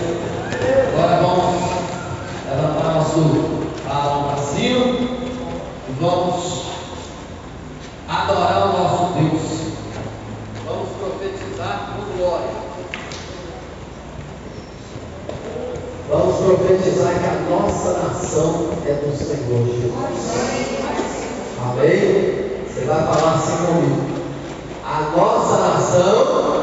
Speaker 3: Agora vamos levantar nosso alma para cima e vamos adorar o nosso Deus. Vamos profetizar com glória. Vamos profetizar que a nossa nação é do Senhor Jesus. Amém? Você vai falar assim comigo. A nossa nação